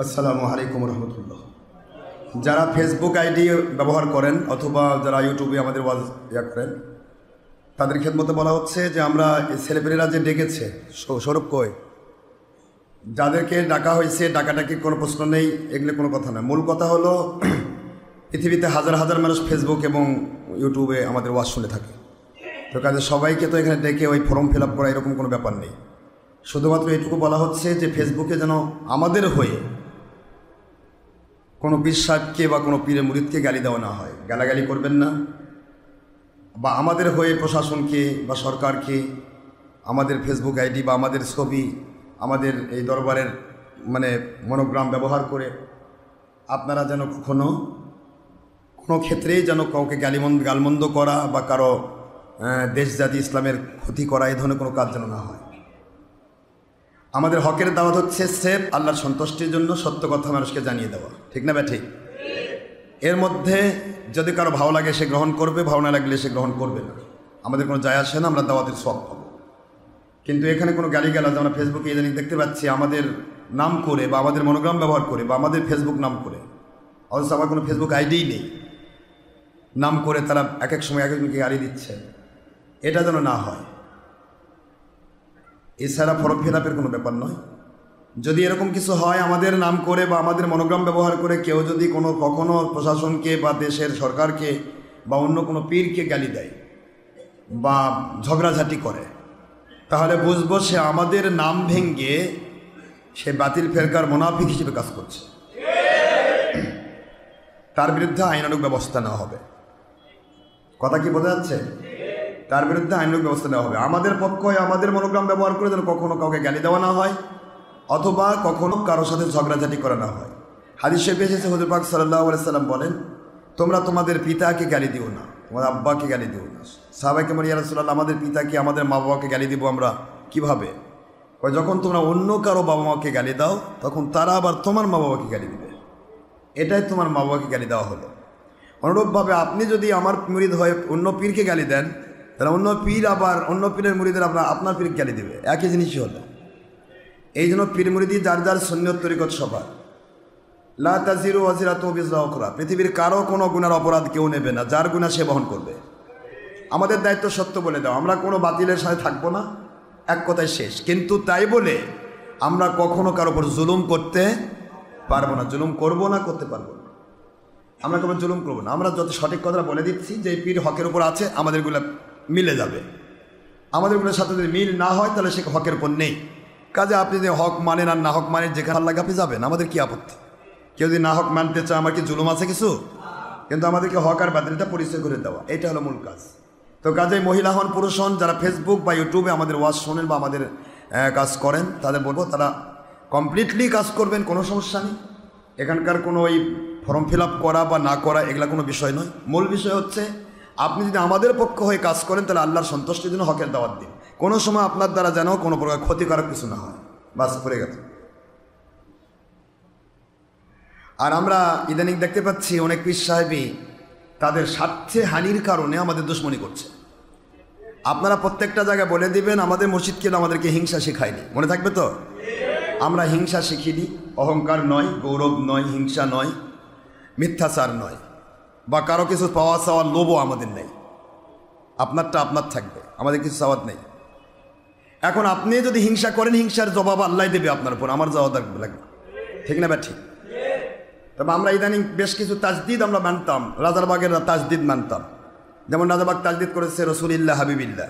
আসসালামু আলাইকুম রহমতুল্লাহ। যারা ফেসবুক আইডি ব্যবহার করেন অথবা যারা ইউটিউবে আমাদের ওয়াজ করেন, তাদের খেদমতে বলা হচ্ছে যে আমরা ছেলেপেলেরা যে ডেকেছে সৌরভ কই, যাদেরকে ডাকা হয়েছে ডাকাটাকি কোনো প্রশ্ন নেই, এগুলো কোনো কথা নয়। মূল কথা হলো পৃথিবীতে হাজার হাজার মানুষ ফেসবুক এবং ইউটিউবে আমাদের ওয়াজ শুনে থাকে। তো কাজে সবাইকে তো এখানে ডেকে ওই ফর্ম ফিল আপ করা এরকম কোনো ব্যাপার নেই। শুধুমাত্র এটুকু বলা হচ্ছে যে ফেসবুকে যেন আমাদের হয়ে কোনো পীর সাহেবকে বা কোনো পীরের মুরিদকে গালি দেওয়া না হয়। গালাগালি করবেন না, বা আমাদের হয়ে প্রশাসনকে বা সরকারকে আমাদের ফেসবুক আইডি বা আমাদের ছবি আমাদের এই দরবারের মনোগ্রাম ব্যবহার করে আপনারা যেন কোনো ক্ষেত্রেই যেন কাউকে গালমন্দ করা বা কারো দেশ জাতি ইসলামের ক্ষতি করা এই ধরনের কোনো কাজ যেন না হয়। আমাদের হকের দাওয়াত হচ্ছে সেফ আল্লাহর সন্তুষ্টির জন্য সত্য কথা মানুষকে জানিয়ে দেওয়া, ঠিক না ঠিক? এর মধ্যে যদি কারো ভালো লাগে সে গ্রহণ করবে, ভালো না লাগলে সে গ্রহণ করবে না, আমাদের কোনো যায় আসে না, আমরা দাওয়াতের সব পাবো। কিন্তু এখানে কোনো গালিগালাজ আমরা ফেসবুকে ইদানিং দেখতে পাচ্ছি আমাদের নাম করে বা আমাদের মনোগ্রাম ব্যবহার করে বা আমাদের ফেসবুক নাম করে, অথচ আমার কোনো ফেসবুক আইডিই নেই, নাম করে তারা এক এক সময় এক একজনকে গালি দিচ্ছে। এটা যেন না হয়। এছাড়া ফর্ম ফিল আপের কোনো ব্যাপার নয়। যদি এরকম কিছু হয় আমাদের নাম করে বা আমাদের মনোগ্রাম ব্যবহার করে কেউ যদি কখনো প্রশাসনকে বা দেশের সরকারকে বা অন্য কোনো পীরকে গালি দেয় বা ঝগড়াঝাটি করে, তাহলে বুঝবো সে আমাদের নাম ভেঙ্গে সে বাতিল ফেরকার মুনাফিক হিসেবে কাজ করছে। তার বিরুদ্ধে আইনানুগ ব্যবস্থা নেওয়া হবে। কথা কি বোঝা যাচ্ছে? তার বিরুদ্ধে আইনানুগ ব্যবস্থা নেওয়া হবে। আমাদের পক্ষ হয়ে আমাদের মনোগ্রাম ব্যবহার করে যেন কখনো কাউকে গালি দেওয়া না হয় অথবা কখনো কারোর সাথে ঝগড়াঝাটি করা না হয়। হাদিস শরীফে এসেছে, হুজুর পাক সাল্লাল্লাহু আলাইহি সাল্লাম বলেন, তোমরা তোমাদের পিতাকে গালি দিও না, তোমাদের আব্বাকে গালি দিও না। সাহাবায়ে বলেন, ইয়া রাসূলুল্লাহ, আমাদের পিতাকে আমাদের মা বাবাকে গালি দিব আমরা কিভাবে? যখন তোমরা অন্য কারো বাবা মাকে গালি দাও তখন তারা আবার তোমার মা বাবাকে গালি দিবে, এটাই তোমার মা বাবাকে গালি দেওয়া হলো। অনুরূপভাবে আপনি যদি আমার মুরিদ হয়ে অন্য পীরকে গালি দেন, তাহলে অন্য পীর আবার অন্য পীরের মুরিদের আপনার পীরকে গালি দেবে, একই জিনিসই হলো। এই জন্য পীর মুরিদি যার যার সুন্নত তরিকত সবার, লা তাজিরু ওয়াজিরাতুন বিজরা উখরা, পৃথিবীর কারো কোনো গুনার অপরাধ কেউ নেবে না, যার গুনাহ সে বহন করবে। আমাদের দায়িত্ব সত্য বলে দাও, আমরা কোনো বাতিলের সাথে থাকবো না, এক কথায় শেষ। কিন্তু তাই বলে আমরা কখনো কারো উপর জুলুম করতে পারবো না, জুলুম করবো না, করতে পারবো না। আমরা কোনো জুলুম করবো না। আমরা যত সঠিক কথা বলে দিচ্ছি যে পীর হকের উপর আছে, আমাদেরগুলো মিলে যাবে। আমাদেরগুলোর সাথে যদি মিল না হয় তাহলে সে হকের উপর নেই। কাজে আপনি যদি হক মানেন আর না হক মানেন, যেখানে লাগে আপনি যাবেন, আমাদের কি আপত্তি? কেউ যদি না হক মানতে চায়, আমার কি জুলুম আছে কিছু? কিন্তু আমাদেরকে হক আর বাতিলটা পরিচয় করে দেওয়া, এটা হলো মূল কাজ। তো কাজে মহিলা হন পুরুষ হন, যারা ফেসবুক বা ইউটিউবে আমাদের ওয়াজ শোনেন বা আমাদের কাজ করেন, তাদের বলবো তারা কমপ্লিটলি কাজ করবেন, কোনো সমস্যা নেই। এখানকার কোনো ওই ফর্ম ফিল আপ করা বা না করা এগুলা কোনো বিষয় নয়। মূল বিষয় হচ্ছে আপনি যদি আমাদের পক্ষ হয়ে কাজ করেন তাহলে আল্লাহর সন্তুষ্টির জন্য হকের দাওয়াত দিন। কোনো সময় আপনার দ্বারা যেন কোনো প্রকার ক্ষতিকারক কিছু না হয়, বাস পড়ে গেছে। আর আমরা ইদানিং দেখতে পাচ্ছি অনেক পীর সাহেবই তাদের স্বার্থে হানির কারণে আমাদের দুশ্মনী করছে। আপনারা প্রত্যেকটা জায়গায় বলে দিবেন আমাদের মসজিদ কেন আমাদেরকে হিংসা শেখায়নি, মনে থাকবে তো? আমরা হিংসা শিখিনি, অহংকার নয়, গৌরব নয়, হিংসা নয়, মিথ্যাচার নয়, বা কারো কিছু পাওয়া চাওয়ার লোভও আমাদের নেই। আপনারটা আপনার থাকবে, আমাদের কিছু চাওয়ার নেই। এখন আপনি যদি হিংসা করেন, হিংসার জবাব আল্লাহ দেবে আপনার উপর, আমার যাওয়া লাগবে, ঠিক না? ঠিক। তবে আমরা ইদানিং বেশ কিছু তাজদিদ আমরা মানতাম, রাজারবাগের তাজদিদ মানতাম। যেমন রাজারবাগ তাজদিদ করেছে রসুলিল্লাহ হাবিবিল্লাহ,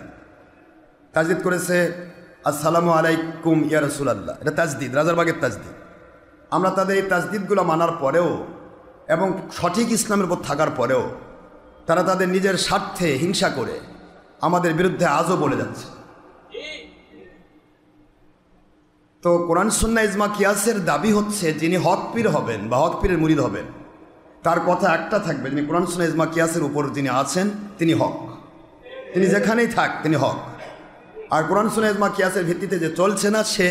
তাজদিদ করেছে আসসালামু আলাইকুম ইয়া রাসূলুল্লাহ, এটা তাজদিদ, রাজারবাগের তাজদিদ। আমরা তাদের এই তাজদিদগুলো মানার পরেও এবং সঠিক ইসলামের উপর থাকার পরেও তারা তাদের নিজের স্বার্থে হিংসা করে আমাদের বিরুদ্ধে আজও বলে যাচ্ছে। তো কোরআন সুন্নাহ ইজমা কিয়াসের দাবি হচ্ছে যিনি হক পীর হবেন বা হক পীরের মুরিদ হবেন, তার কথা একটা থাকবে, যিনি কোরআন সুন্নাহ ইজমা কিয়াসের উপর যিনি আছেন তিনি হক, তিনি যেখানেই থাক তিনি হক। আর কোরআন সুন্নাহ ইজমা কিয়াসের ভিত্তিতে যে চলছে না, সে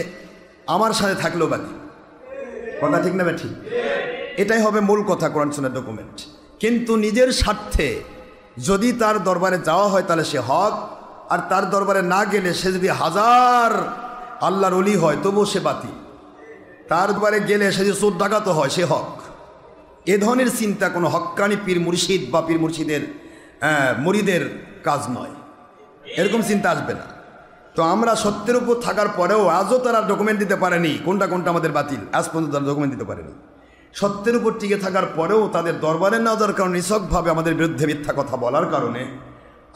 আমার সাথে থাকলেও বাকি, কথা ঠিক না? ঠিক। এটাই হবে মূল কথা, কোরআন সুন্নাহ ডকুমেন্ট। কিন্তু নিজের স্বার্থে যদি তার দরবারে যাওয়া হয় তাহলে সে হক, আর তার দরবারে না গেলে সে যদি হাজার আল্লাহর ওলি হয় তবুও সে বাতিল। তার দ্বারে গেলে সে যে চোর ডাকাত হয় সে হক, এ ধরনের চিন্তা কোনো হক্কানি পীর মুর্শিদ বা পীর মুর্শিদের মুরিদের কাজ নয়, এরকম চিন্তা আসবে না। তো আমরা সত্যের উপর থাকার পরেও আজও তারা ডকুমেন্ট দিতে পারেনি কোনটা কোনটা আমাদের বাতিল, আজ পর্যন্ত তারা ডকুমেন্ট দিতে পারেনি। সত্যের উপর টিকে থাকার পরেও তাদের দরবারে না যাওয়ার কারণে নিছকভাবে আমাদের বিরুদ্ধে মিথ্যা কথা বলার কারণে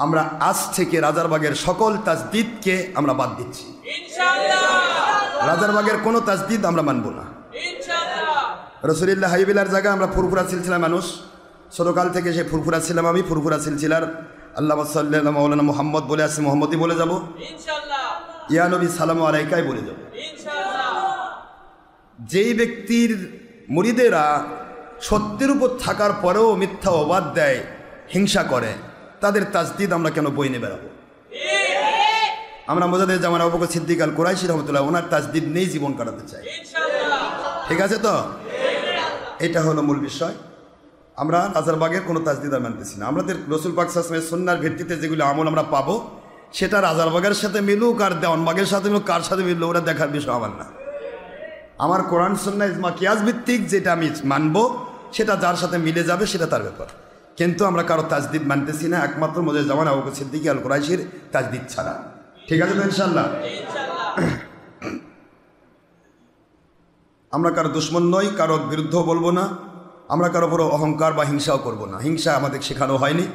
আমরা আজ থেকে রাজারবাগের সকল তাজদিদকে আমরা বাদ দিচ্ছি। রাজারবাগের কোনো তাজদিদ আমরা মানব না। রসুলিল্লাহ হাইবিলার জায়গায় আমরা ফুরফুরা সিলসিলা মানুষ, ছোটকাল থেকে সে ফুরফুরা ছিলাম, আমি ফুরফুরা সিলসিলার আল্লাহ সাল্লাল্লাহু মৌলানা মোহাম্মদ বলে আসছি, মোহাম্মদই বলে যাব, ইয়া নবী সালাম আলাইকাই বলে যাব। যেই ব্যক্তির মুরিদেরা সত্যের উপর থাকার পরেও মিথ্যা অবাদ দেয়, হিংসা করে, তাদের তাজদিদ আমরা কেন বই নিয়ে বেড়াবো? আমরা মোজাদের জামান আবু বকর সিদ্দিক আল কুরাইশি রহমতুল্লাহ ওনার তাজদিদ নেই জীবন কাটাতে চাই। ঠিক আছে তো, এটা হলো মূল বিষয়। আমরা রাজারবাগের কোনো তাজদিদ আর মানতেছি না। আমাদের রসুল পাক সাল্লাল্লাহু আলাইহি ওয়াসাল্লামের সুন্নাহর ভিত্তিতে যেগুলো আমল আমরা পাবো সেটা রাজারবাগের সাথে মিলুক আর দেওয়ানবাগের সাথে মিলুক, কার সাথে মিললো ওরা দেখার বিষয় আমার না। আমার কোরআন সুন্নাহ ইজমা কিয়াস ভিত্তিক যেটা আমি মানবো সেটা যার সাথে মিলে যাবে সেটা তার ব্যাপার, কিন্তু আমরা কারো তাজদিদ মানতেছি না একমাত্র মোজাদের জামান আবু বকর সিদ্দিক আল কুরাইশির তাজদিদ ছাড়া। ঠিক আছে তো ইনশাআল্লাহ? আমরা কারো দুশ্মন নই, কারো বিরুদ্ধও বলবো না, আমরা কারো উপর অহংকার বা হিংসাও করব না। হিংসা আমাদের শেখানো হয়নি।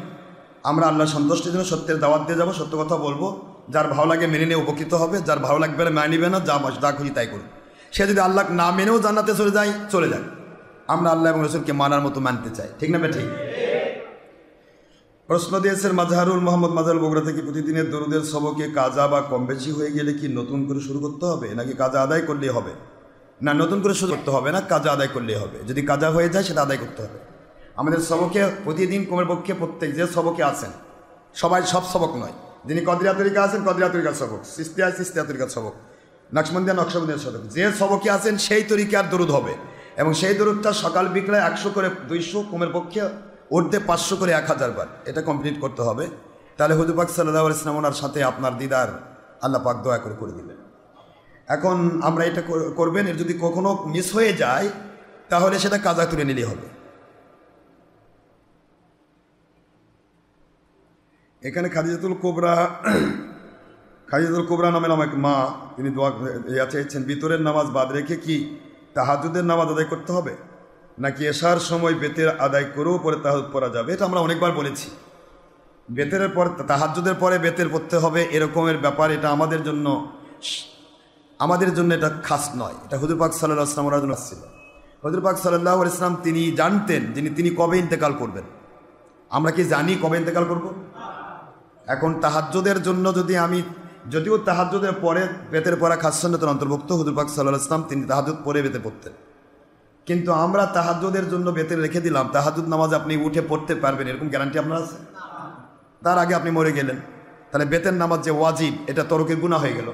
আমরা আল্লাহ সন্তুষ্টির জন্য সত্যের দাওয়াত দিয়ে যাবো, সত্য কথা বলবো, যার ভালো লাগে মেনে নিয়ে উপকৃত হবে, যার ভালো লাগবে না মেনে নিবে না, যা খুশি তাই করুন। সে যদি আল্লাহ না মেনেও জান্নাতে চলে যায় আমরা আল্লাহ এবং রসুলকে মানার মতো মানতে চাই। ঠিক না ঠিক? প্রশ্ন দিয়েছেন মাজহারুল মোহাম্মদ মাজহারুল বগুড়া থেকে, প্রতিদিনের দরুদের সবকে কাজা বা কম বেশি হয়ে গেলে কি নতুন করে শুরু করতে হবে নাকি কাজা আদায় করলেই হবে? না, নতুন করে শুরু করতে হবে না, কাজা আদায় করলেই হবে। যদি কাজা হয়ে যায় সেটা আদায় করতে হবে। আমাদের সবকে প্রতিদিন কমের পক্ষে প্রত্যেক যে সবকে আছেন, সবাই সব সবক নয়, যিনি কদরিয়া তরিকা আছেন কদরিয়া তরিকার সবক, সিস্তিয়া তরিকার সবক, নকশবন্দিয়া নকশবন্দিয়ার সবক, যে সবকে আছেন সেই তরিকার দরুদ হবে, এবং সেই দরুদটা সকাল বিকেলে 100 করে 200, কমের পক্ষে উর্ধে 500 করে 1000 বার এটা কমপ্লিট করতে হবে। তাহলে হুজুর পাক সাল্লাল্লাহু আলাইহি ওয়াসাল্লাম ওনার সাথে আপনার দিদার আল্লাহ পাক দয়া করে দিবেন। এখন আমরা এটা করবেন, এর যদি কখনো মিস হয়ে যায় তাহলে সেটা কাজা তুলে নিলেই হবে। এখানে খাদিজাতুল কোবরা নামের আমার মা, তিনি দোয়া চেয়েছেন ভিতরের নামাজ বাদ রেখে কি তাহাজ্জুদের নামাজ আদায় করতে হবে নাকি এশার সময় বেতের আদায় করেও পরে তাহাজ্জুদ পড়া যাবে? এটা আমরা অনেকবার বলেছি। বেতের পর তাহাজ্জুদের পরে বেতের পড়তে হবে এরকমের ব্যাপার এটা আমাদের জন্য এটা খাস নয়। এটা হুজুর পাক সাল্লাল্লাহু আলাইহি ওয়াসাল্লামের জন্য ছিল। হুজুর পাক সাল্লাল্লাহু আলাইহি ওয়াসাল্লাম তিনি জানতেন তিনি কবে ইন্তেকাল করবেন। আমরা কি জানি কবে ইন্তেকাল করব? এখন তাহাজ্জুদের জন্য যদিও তাহাজ্জুদের পরে বেতের পড়া খাস সুন্নতের অন্তর্ভুক্ত, হুজুর পাক সাল্লাল্লাহু আলাইহি ওয়াসাল্লাম তিনি তাহাজ্জুদ পরে বেতে পড়তেন, কিন্তু আমরা তাহাজ্জুদের জন্য বেতে রেখে দিলাম। তাহাজ্জুদ নামাজ আপনি উঠে পড়তে পারবেন এরকম গ্যারান্টি আপনার আছে? তার আগে আপনি মরে গেলেন, তাহলে বেতের নামাজ যে ওয়াজিব এটা তরকের গুনাহ হয়ে গেল,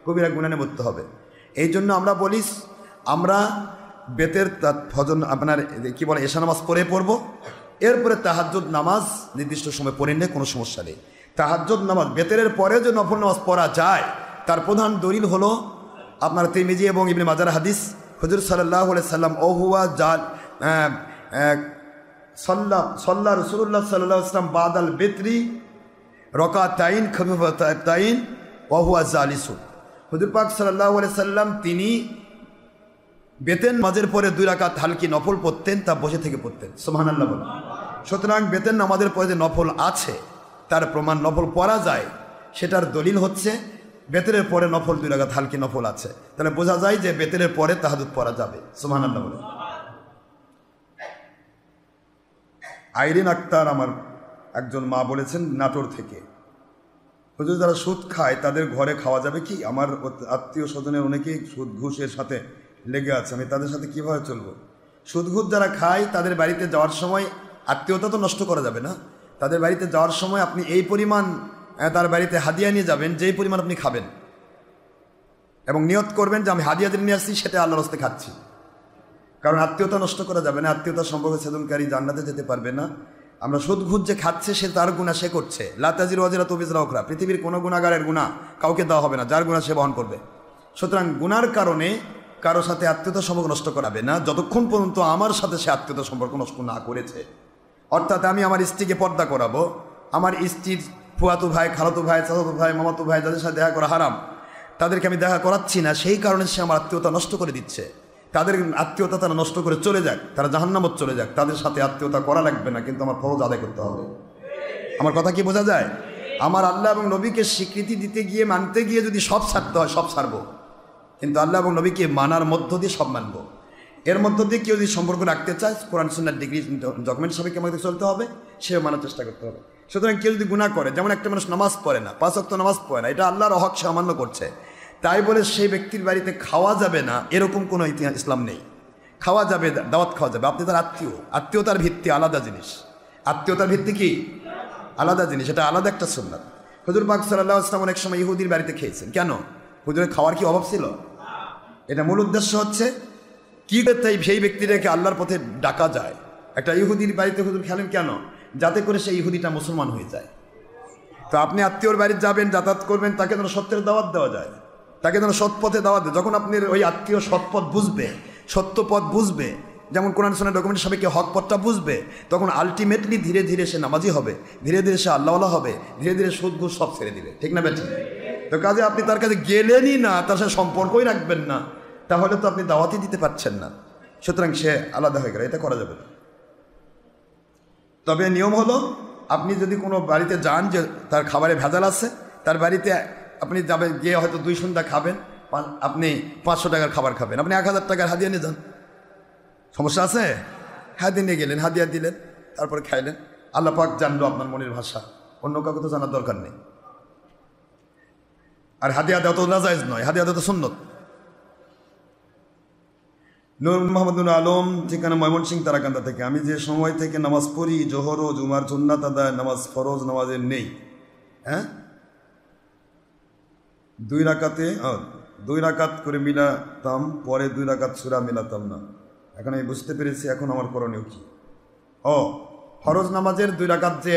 কবিরা গুনাহ নিয়ে মরতে হবে। এই জন্য আমরা বলি আমরা বেতের ফজর আপনার কি বলে এশা নামাজ পড়ব, এরপরে তাহাজ্জুদ নামাজ নির্দিষ্ট সময় পড়ে নিলে কোনো সমস্যা নেই। তাহাজ্জুদ নামাজ বেতের পরে যে নফল নামাজ পড়া যায় তার প্রধান দলিল হলো আপনার তিরমিজি এবং ইবনে মাজার হাদিস। হুজুর সাল্লাল্লাহু আলাইহি সাল্লাম ওহুয়া জাল সাল্লা রাসূলুল্লাহ সাল্লাল্লাহু আলাইহি ওয়াসাল্লাম বাদাল বেতরি রাকাতাইন খাফিফাতাইন ওহুয়া জালিসুন। হুজুর পাক সাল্লাল্লাহু আলাইহি সাল্লাম তিনি বেতের নামাজের পরে 2 রাকাত হালকি নফল পড়তেন, তা বসে থেকে পড়তেন। সুবহানাল্লাহ বলেন। সুতরাং বেতের নামাজের পরে যে নফল আছে তার প্রমাণ, নফল পড়া যায় সেটার দলিল হচ্ছে বেতের পরে নফল 2 রাকাত হালকি নফল আছে, তাহলে বোঝা যায় যে বেতের পরে তাহাজ্জুদ পড়া যাবে। সুবহানাল্লাহ বলেন। আইরিন আক্তার আমার একজন মা বলেছেন নাটোর থেকে, হুজুর যারা সুদ খায় তাদের ঘরে খাওয়া যাবে কি? আমার আত্মীয় স্বজনের অনেকেই সুদ ঘুষের সাথে লেগে আছে, আমি তাদের সাথে কীভাবে চলবো? সুদ ঘুষ যারা খায় তাদের বাড়িতে যাওয়ার সময় আত্মীয়তা তো নষ্ট করা যাবে না, তাদের বাড়িতে যাওয়ার সময় আপনি এই পরিমাণ তার বাড়িতে হাদিয়া নিয়ে যাবেন যেই পরিমাণ আপনি খাবেন, এবং নিয়ত করবেন যে আমি হাদিয়া দিয়ে নিয়ে আসছি সেটা আল্লাহর রাস্তায় খাচ্ছি, কারণ আত্মীয়তা নষ্ট করা যাবে না। আত্মীয়তার সম্পর্কে ছেদনকারী জান্নাতে যেতে পারবে না। আমরা সুদ ঘুষ যে খাচ্ছে সে তার গুনাহ সে করছে, লা তাজিরু ওয়াজিরাতুন বিজরা উখরা, পৃথিবীর কোনো গুনাহগারের গুনাহ কাউকে দেওয়া হবে না, যার গুনাহ সে বহন করবে। সুতরাং গুনার কারণে কারো সাথে আত্মীয়তা সম্পর্ক নষ্ট করাবে না যতক্ষণ পর্যন্ত আমার সাথে সে আত্মীয়তা সম্পর্ক নষ্ট না করেছে। অর্থাৎ আমি আমার স্ত্রীকে পর্দা করাবো, আমার স্ত্রীর ফুয়াতো ভাই, খালাতো ভাই, চাচাতো ভাই, মামাতো ভাই যাদের সাথে দেখা করা হারাম, তাদেরকে আমি দেখা করাচ্ছি না, সেই কারণে সে আমার আত্মীয়তা নষ্ট করে দিচ্ছে। তাদের আত্মীয়তা তারা নষ্ট করে চলে যাক, তারা জাহান্নামত চলে যাক, তাদের সাথে আত্মীয়তা করা লাগবে না, কিন্তু আমার ফরজ আদায় করতে হবে। আমার কথা কি বোঝা যায়? আমার আল্লাহ এবং নবীকে স্বীকৃতি দিতে গিয়ে, মানতে গিয়ে যদি সব ছাড়তে হয় সব ছাড়বো, কিন্তু আল্লাহ এবং নবীকে মানার মধ্য দিয়ে সব মানবো। এর মধ্য দিয়ে কেউ যদি সম্পর্ক রাখতে চায়, কোরআন সুন্নাহর ডিগ্রি ডকুমেন্ট সাপেক্ষে আমাদের চলতে হবে, সেও মানার চেষ্টা করতে হবে। সুতরাং কেউ যদি গুনাহ করে, যেমন একটা মানুষ নামাজ পড়ে না, 5 ওয়াক্ত নামাজ পড়ে না, এটা আল্লাহর হক সে অমান্য করছে, তাই বলে সেই ব্যক্তির বাড়িতে খাওয়া যাবে না এরকম কোনো ইসলাম নেই। খাওয়া যাবে, দাওয়াত খাওয়া যাবে, আপনি তার আত্মীয়, আত্মীয়তার ভিত্তি আলাদা জিনিস। আত্মীয়তার ভিত্তি কি? আলাদা জিনিস, এটা আলাদা একটা সুন্নাত। হুজুর পাক সাল্লাল্লাহু আলাইহি ওয়াসাল্লাম অনেক সময় ইহুদির বাড়িতে খেয়েছেন। কেন? হুজুরের খাওয়ার কি অভাব ছিল? এটা মূল উদ্দেশ্য হচ্ছে কি তাই সেই ব্যক্তিটাকে আল্লাহর পথে ডাকা যায়। একটা ইহুদির বাড়িতে হুজুর খেলেন কেন? যাতে করে সেই ইহুদিটা মুসলমান হয়ে যায়। তো আপনি আত্মীয়র বাড়িতে যাবেন, যাতায়াত করবেন, তাকে যেন সত্যের দাওয়াত দেওয়া যায়, তাকে যেন সৎ পথে দাওয়াত দেয়। যখন আপনি ওই আত্মীয় সৎ পথ বুঝবে, সত্য পথ বুঝবে, যেমন কোরআন সুন্নাহর ডকুমেন্ট সাপেক্ষে হক পথটা বুঝবে, তখন আলটিমেটলি ধীরে ধীরে সে নামাজি হবে, ধীরে ধীরে সে আল্লাহওয়ালা হবে, ধীরে ধীরে সুদ ঘুষ সব ছেড়ে দিবে। ঠিক না বেঠিক? তো কাজে আপনি তার কাছে গেলেনই না, তার সাথে সম্পর্কই রাখবেন না, তাহলে তো আপনি দাওয়াতই দিতে পারছেন না। সুতরাং সে আলাদা হয়ে গেল, এটা করা যাবে না। তবে নিয়ম হলো, আপনি যদি কোনো বাড়িতে যান যে তার খাবারে ভেজাল আছে, তার বাড়িতে আপনি যাবেন, গিয়ে হয়তো 2 সন্ধ্যা খাবেন, আপনি 500 টাকার খাবার খাবেন, আপনি 1000 টাকার হাদিয়া নিয়ে যান, সমস্যা আছে? হাদিয়া নিয়ে গেলেন, হাদিয়া দিলেন, তারপরে খাইলেন, আল্লাহ পাক জানলো আপনার মনের ভাষা, অন্য কাউকে তো জানার দরকার নেই। আর হাদিয়া দেওয়া তো নাজায়েজ নয়, হাদিয়া দেওয়া তো সুন্নত। নূর মোহাম্মদ আলম, ঠিকানা ময়মনসিংহ তারাকান্দা থেকে। আমি যে সময় থেকে নামাজ পড়ি, জোহর ও জুমার সুন্নাত আদায় নামাজ ফরজ নামাজের নেই। হ্যাঁ, 2 রাকাত করে মিলাতাম, পরে 2 রাকাত সূরা মিলাতাম না। এখন আমি বুঝতে পেরেছি এখন আমার করণীয় কি। ফরজ নামাজের 2 রাকাত যে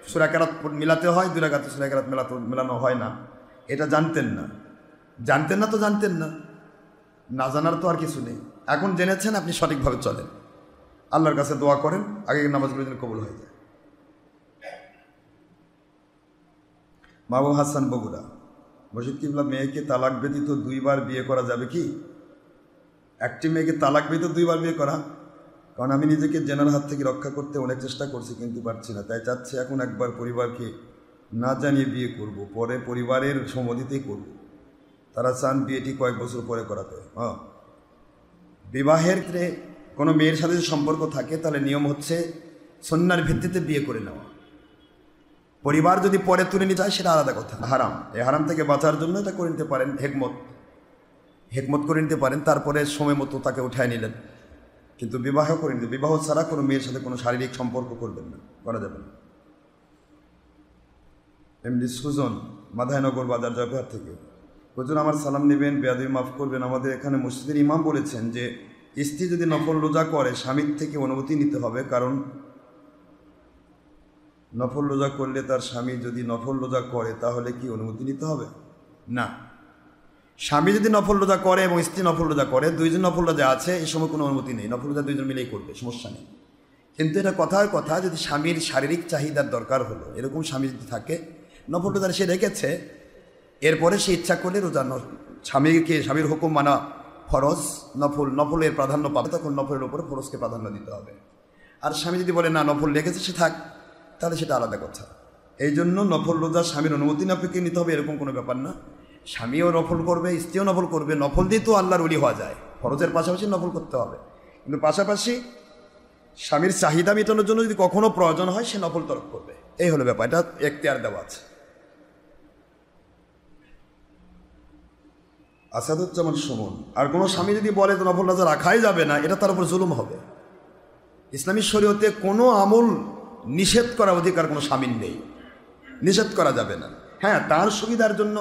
সূরা কেরাত মিলাতে হয়, 2 রাকাত সূরা কেরাত মেলানো হয় না, এটা জানতেন না। জানতেন না তো জানতেন না, না জানার তো আর কিছু নেই। এখন জেনেছেন, আপনি সঠিকভাবে চলেন, আল্লাহর কাছে দোয়া করেন, আগের নামাজগুলো যেন কবুল হয়ে যায়। মাহবুব হাসান, বগুড়া। মসজিদ কিবলা, মেয়েকে তালাক ব্যতীত 2 বার বিয়ে করা যাবে কি? একটি মেয়েকে তালাক ব্যতীত 2 বার বিয়ে করা? কারণ আমি নিজেকে জেনার হাত থেকে রক্ষা করতে অনেক চেষ্টা করছি, কিন্তু পারছি না, তাই চাচ্ছি এখন একবার পরিবারকে না জানিয়ে বিয়ে করব, পরে পরিবারের সম্মতিতেই করব। তারা চান বিয়েটি কয়েক বছর পরে করাতে। বিবাহের ক্ষেত্রে কোনো মেয়ের সাথে যদি সম্পর্ক থাকে, তাহলে নিয়ম হচ্ছে সুন্নাহর ভিত্তিতে বিয়ে করে নেওয়া। পরিবার যদি পরে তুলে নিতে হয়, সেটা আলাদা কথা, হারাম। এই হারাম থেকে বাঁচার জন্য এটা করে নিতে পারেন, হেকমত করে নিতে পারেন, তারপরে সময় মতো তাকে উঠায় নিলেন, কিন্তু বিবাহ করে নিতে, বিবাহ ছাড়া কোনো মেয়ের সাথে কোনো শারীরিক সম্পর্ক করবেন না, করা যাবে না। এমনি সুজন, মাধাইনগর বাজার, জয়পুরহাট থেকে। হুজুর, আমার সালাম নেবেন, বেয়াদবি মাফ করবেন। আমাদের এখানে মসজিদের ইমাম বলেছেন যে স্ত্রী যদি নফল রোজা করে, স্বামীর থেকে অনুমতি নিতে হবে, কারণ নফল রোজা করলে তার স্বামী যদি নফল রোজা করে, তাহলে কি অনুমতি নিতে হবে? না। স্বামী যদি নফল রোজা করে এবং স্ত্রী নফল রোজা করে, 2 জন নফল রোজা আছে, এই সময় কোনো অনুমতি নেই, নফল রোজা 2 জন মিলেই করবে, সমস্যা নেই। কিন্তু এটা কথার কথা, যদি স্বামীর শারীরিক চাহিদার দরকার হলো, এরকম স্বামী যদি থাকে, নফল রোজা সে রেখেছে, এরপরে সে ইচ্ছা করলে রোজা, স্বামীর হুকুম মানা ফরজ, নফলের প্রাধান্য পাবে, তখন নফলের উপরে ফরজকে প্রাধান্য দিতে হবে। আর স্বামী যদি বলে না নফল রেখেছে সে থাক, তাহলে সেটা আলাদা কথা। এই জন্য নফল রোজা স্বামীর অনুমতি না পেয়ে নিতে হবে, এরকম কোনো ব্যাপার না। স্বামীও নফল করবে, স্ত্রীও নফল করবে, নফল দিয়ে তো আল্লাহর ওলি হওয়া যায়, ফরজের পাশাপাশি নফল করতে হবে। কিন্তু পাশাপাশি স্বামীর চাহিদা মেটানোর জন্য যদি কখনো প্রয়োজন হয়, সে নফল তরক করবে, এই হলো ব্যাপার, এটা এখতিয়ার দেওয়া আছে। আসাদুজ্জামান সুমন, আর কোনো স্বামী যদি বলে তো নফল রোজা রাখাই যাবে না, এটা তার উপর জুলুম হবে। ইসলামী শরীয়তে কোনো আমল নিষেধ করার অধিকার কোনো স্বামীর নেই, নিষেধ করা যাবে না। হ্যাঁ, তার সুবিধার জন্য,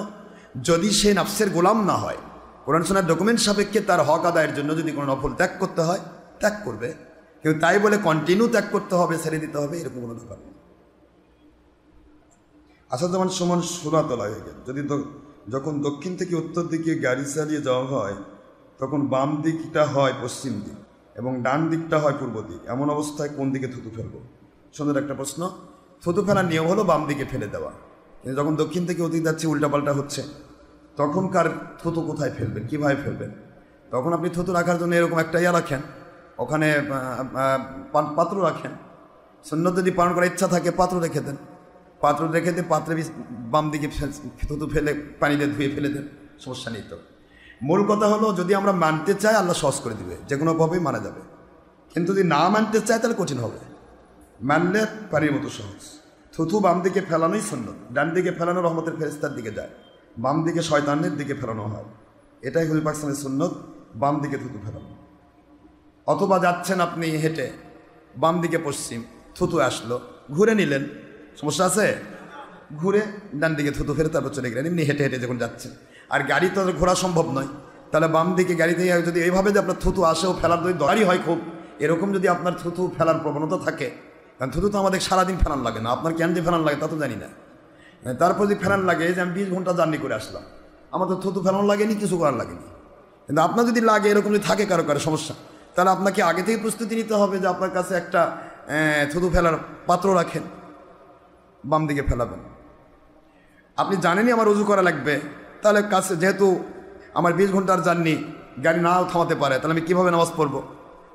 যদি সে নাফসের গোলাম না হয়, কোরআন সুন্নাহর ডকুমেন্ট সাপেক্ষে তার হক আদায়ের জন্য যদি কোনো নফল ত্যাগ করতে হয়, ত্যাগ করবে। কেউ তাই বলে কন্টিনিউ ত্যাগ করতে হবে, ছেড়ে দিতে হবে, এরকম কোনো ব্যাপার নেই। আসাদুজ্জামান সুমন, সুরাতলা হয়ে গেল। যখন দক্ষিণ থেকে উত্তর দিকে গাড়ি চালিয়ে যাওয়া হয়, তখন বাম দিকটা হয় পশ্চিম দিক এবং ডান দিকটা হয় পূর্ব দিক। এমন অবস্থায় কোন দিকে থুতু ফেলবো? সুন্দর একটা প্রশ্ন। থুতু ফেলার নিয়ম হলো বাম দিকে ফেলে দেওয়া, কিন্তু যখন দক্ষিণ থেকে অতীত যাচ্ছে, উল্টাপাল্টা হচ্ছে, তখনকার থুতু কোথায় ফেলবেন, কীভাবে ফেলবেন? তখন আপনি থুতু রাখার জন্য এরকম একটা রাখেন, ওখানে পাত্র রাখেন। সুন্নত যদি পালন করার ইচ্ছা থাকে পাত্র রেখে দেন, পাত্র রেখে দিয়ে পাত্রে বাম দিকে থুতু ফেলে পানি দিয়ে ধুয়ে ফেলে দেন, সমস্যা নেই। তো মূল কথা হলো, যদি আমরা মানতে চাই আল্লাহ সহজ করে দিবে, যে কোনোভাবেই মানা যাবে। কিন্তু যদি না মানতে চায় তাহলে কঠিন হবে। মানলে পানির মতো সহজ। থুতু বাম দিকে ফেলানোই সুন্নত। ডান দিকে ফেলানো রহমতের ফেরেশতার দিকে যায়, বাম দিকে শয়তানের দিকে ফেলানো হয়। এটাই হুজুর পাক সাল্লাল্লাহু আলাইহি ওয়াসাল্লামের সুন্নত, বাম দিকে থুতু ফেলানো। অথবা যাচ্ছেন আপনি হেঁটে, বাম দিকে পশ্চিম, থুতু আসলো, ঘুরে নিলেন, সমস্যা আছে? ঘুরে ডান দিকে থুতু ফেলে তারপর চলে গেলেন, এমনি হেঁটে হেঁটে যখন যাচ্ছেন। আর গাড়ি তো ঘোরা সম্ভব নয়, তাহলে বাম দিকে গাড়ি থেকে যদি এইভাবে যে আপনার থুতু আসেও ফেলার যদি দরকারই হয় খুব, এরকম যদি আপনার থুতু ফেলার প্রবণতা থাকে, কারণ থুতু তো আমাদের সারাদিন ফেলান লাগে না, আপনার কেন যে ফেলান লাগে তা তো জানি না। তারপর যদি ফেলান লাগে, যে আমি 20 ঘন্টা জার্নি করে আসলাম, আমার তো থুতু ফেলানো লাগেনি, কিছু করার লাগেনি। কিন্তু আপনার যদি লাগে, এরকম যদি থাকে কারো কারো সমস্যা, তাহলে আপনাকে আগে থেকে প্রস্তুতি নিতে হবে যে আপনার কাছে একটা থুতু ফেলার পাত্র রাখেন, বাম দিকে ফেলাবেন। আপনি জানেনই আমার উজু করা লাগবে, তাহলে কাছে যেহেতু আমার 20 ঘন্টার জার্নি, গাড়ি নাও থামাতে পারে, তাহলে আমি কীভাবে নামাজ পড়বো?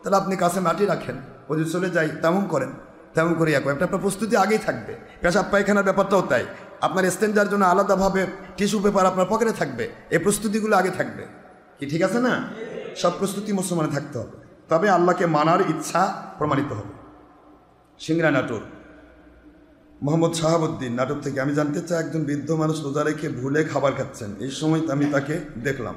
তাহলে আপনি কাছে মাটি রাখেন, উজু চলে যাই, তেমন করেন, তেমন করে আপনার প্রস্তুতি আগেই থাকবে। পেশাব পায়খানার ব্যাপারটাও তাই, আপনার স্টেঞ্জার জন্য আলাদাভাবে টিস্যু পেপার আপনার পকেটে থাকবে, এই প্রস্তুতিগুলো আগে থাকবে। কি ঠিক আছে না? সব প্রস্তুতি মুসলমানে থাকতে হবে, তবে আল্লাহকে মানার ইচ্ছা প্রমাণিত হবে। সিংড়া নাটোর, মোহাম্মদ শাহাবুদ্দিন নাটোর থেকে। আমি জানতে চাই, একজন বৃদ্ধ মানুষ রোজা রেখে ভুলে খাবার খাচ্ছেন, এই সময় আমি তাকে দেখলাম,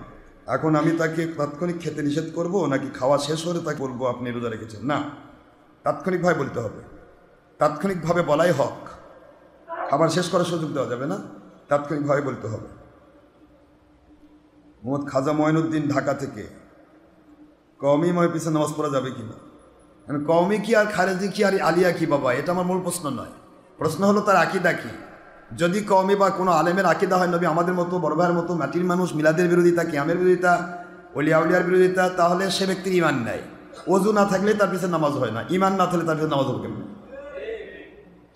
এখন আমি তাকে তাৎক্ষণিক খেতে নিষেধ করব নাকি খাওয়া শেষ হলে তাকে বলবো আপনি রোজা রেখেছেন? না, তাৎক্ষণিকভাবে বলতে হবে, তাৎক্ষণিকভাবে বলাই হক। খাবার শেষ করার সুযোগ দেওয়া যাবে না, তাৎক্ষণিকভাবে বলতে হবে। মোহাম্মদ খাজা মঈনুদ্দিন ঢাকা থেকে। কওমি ময় পিছনে নামাজ পড়া যাবে কিনা? কওমি কি আর খারেজি কি আর আলিয়া কি বাবা, এটা আমার মূল প্রশ্ন নয়। প্রশ্ন হলো তার আকিদা কি। যদি কওমি বা কোনো আলেমের আকিদা হয় নবী আমাদের মতো বড় ভাইয়ের মতো মাটির মানুষ, মিলাদের বিরোধিতা, কিয়ামের বিরোধিতা, ওলিয়া উলিয়ার বিরোধিতা, তাহলে সে ব্যক্তির ইমান নাই। ওযু না থাকলে তার পিছনে নামাজ হয় না, ইমান না থাকলে তার পিছনে নামাজ হবে কেমন?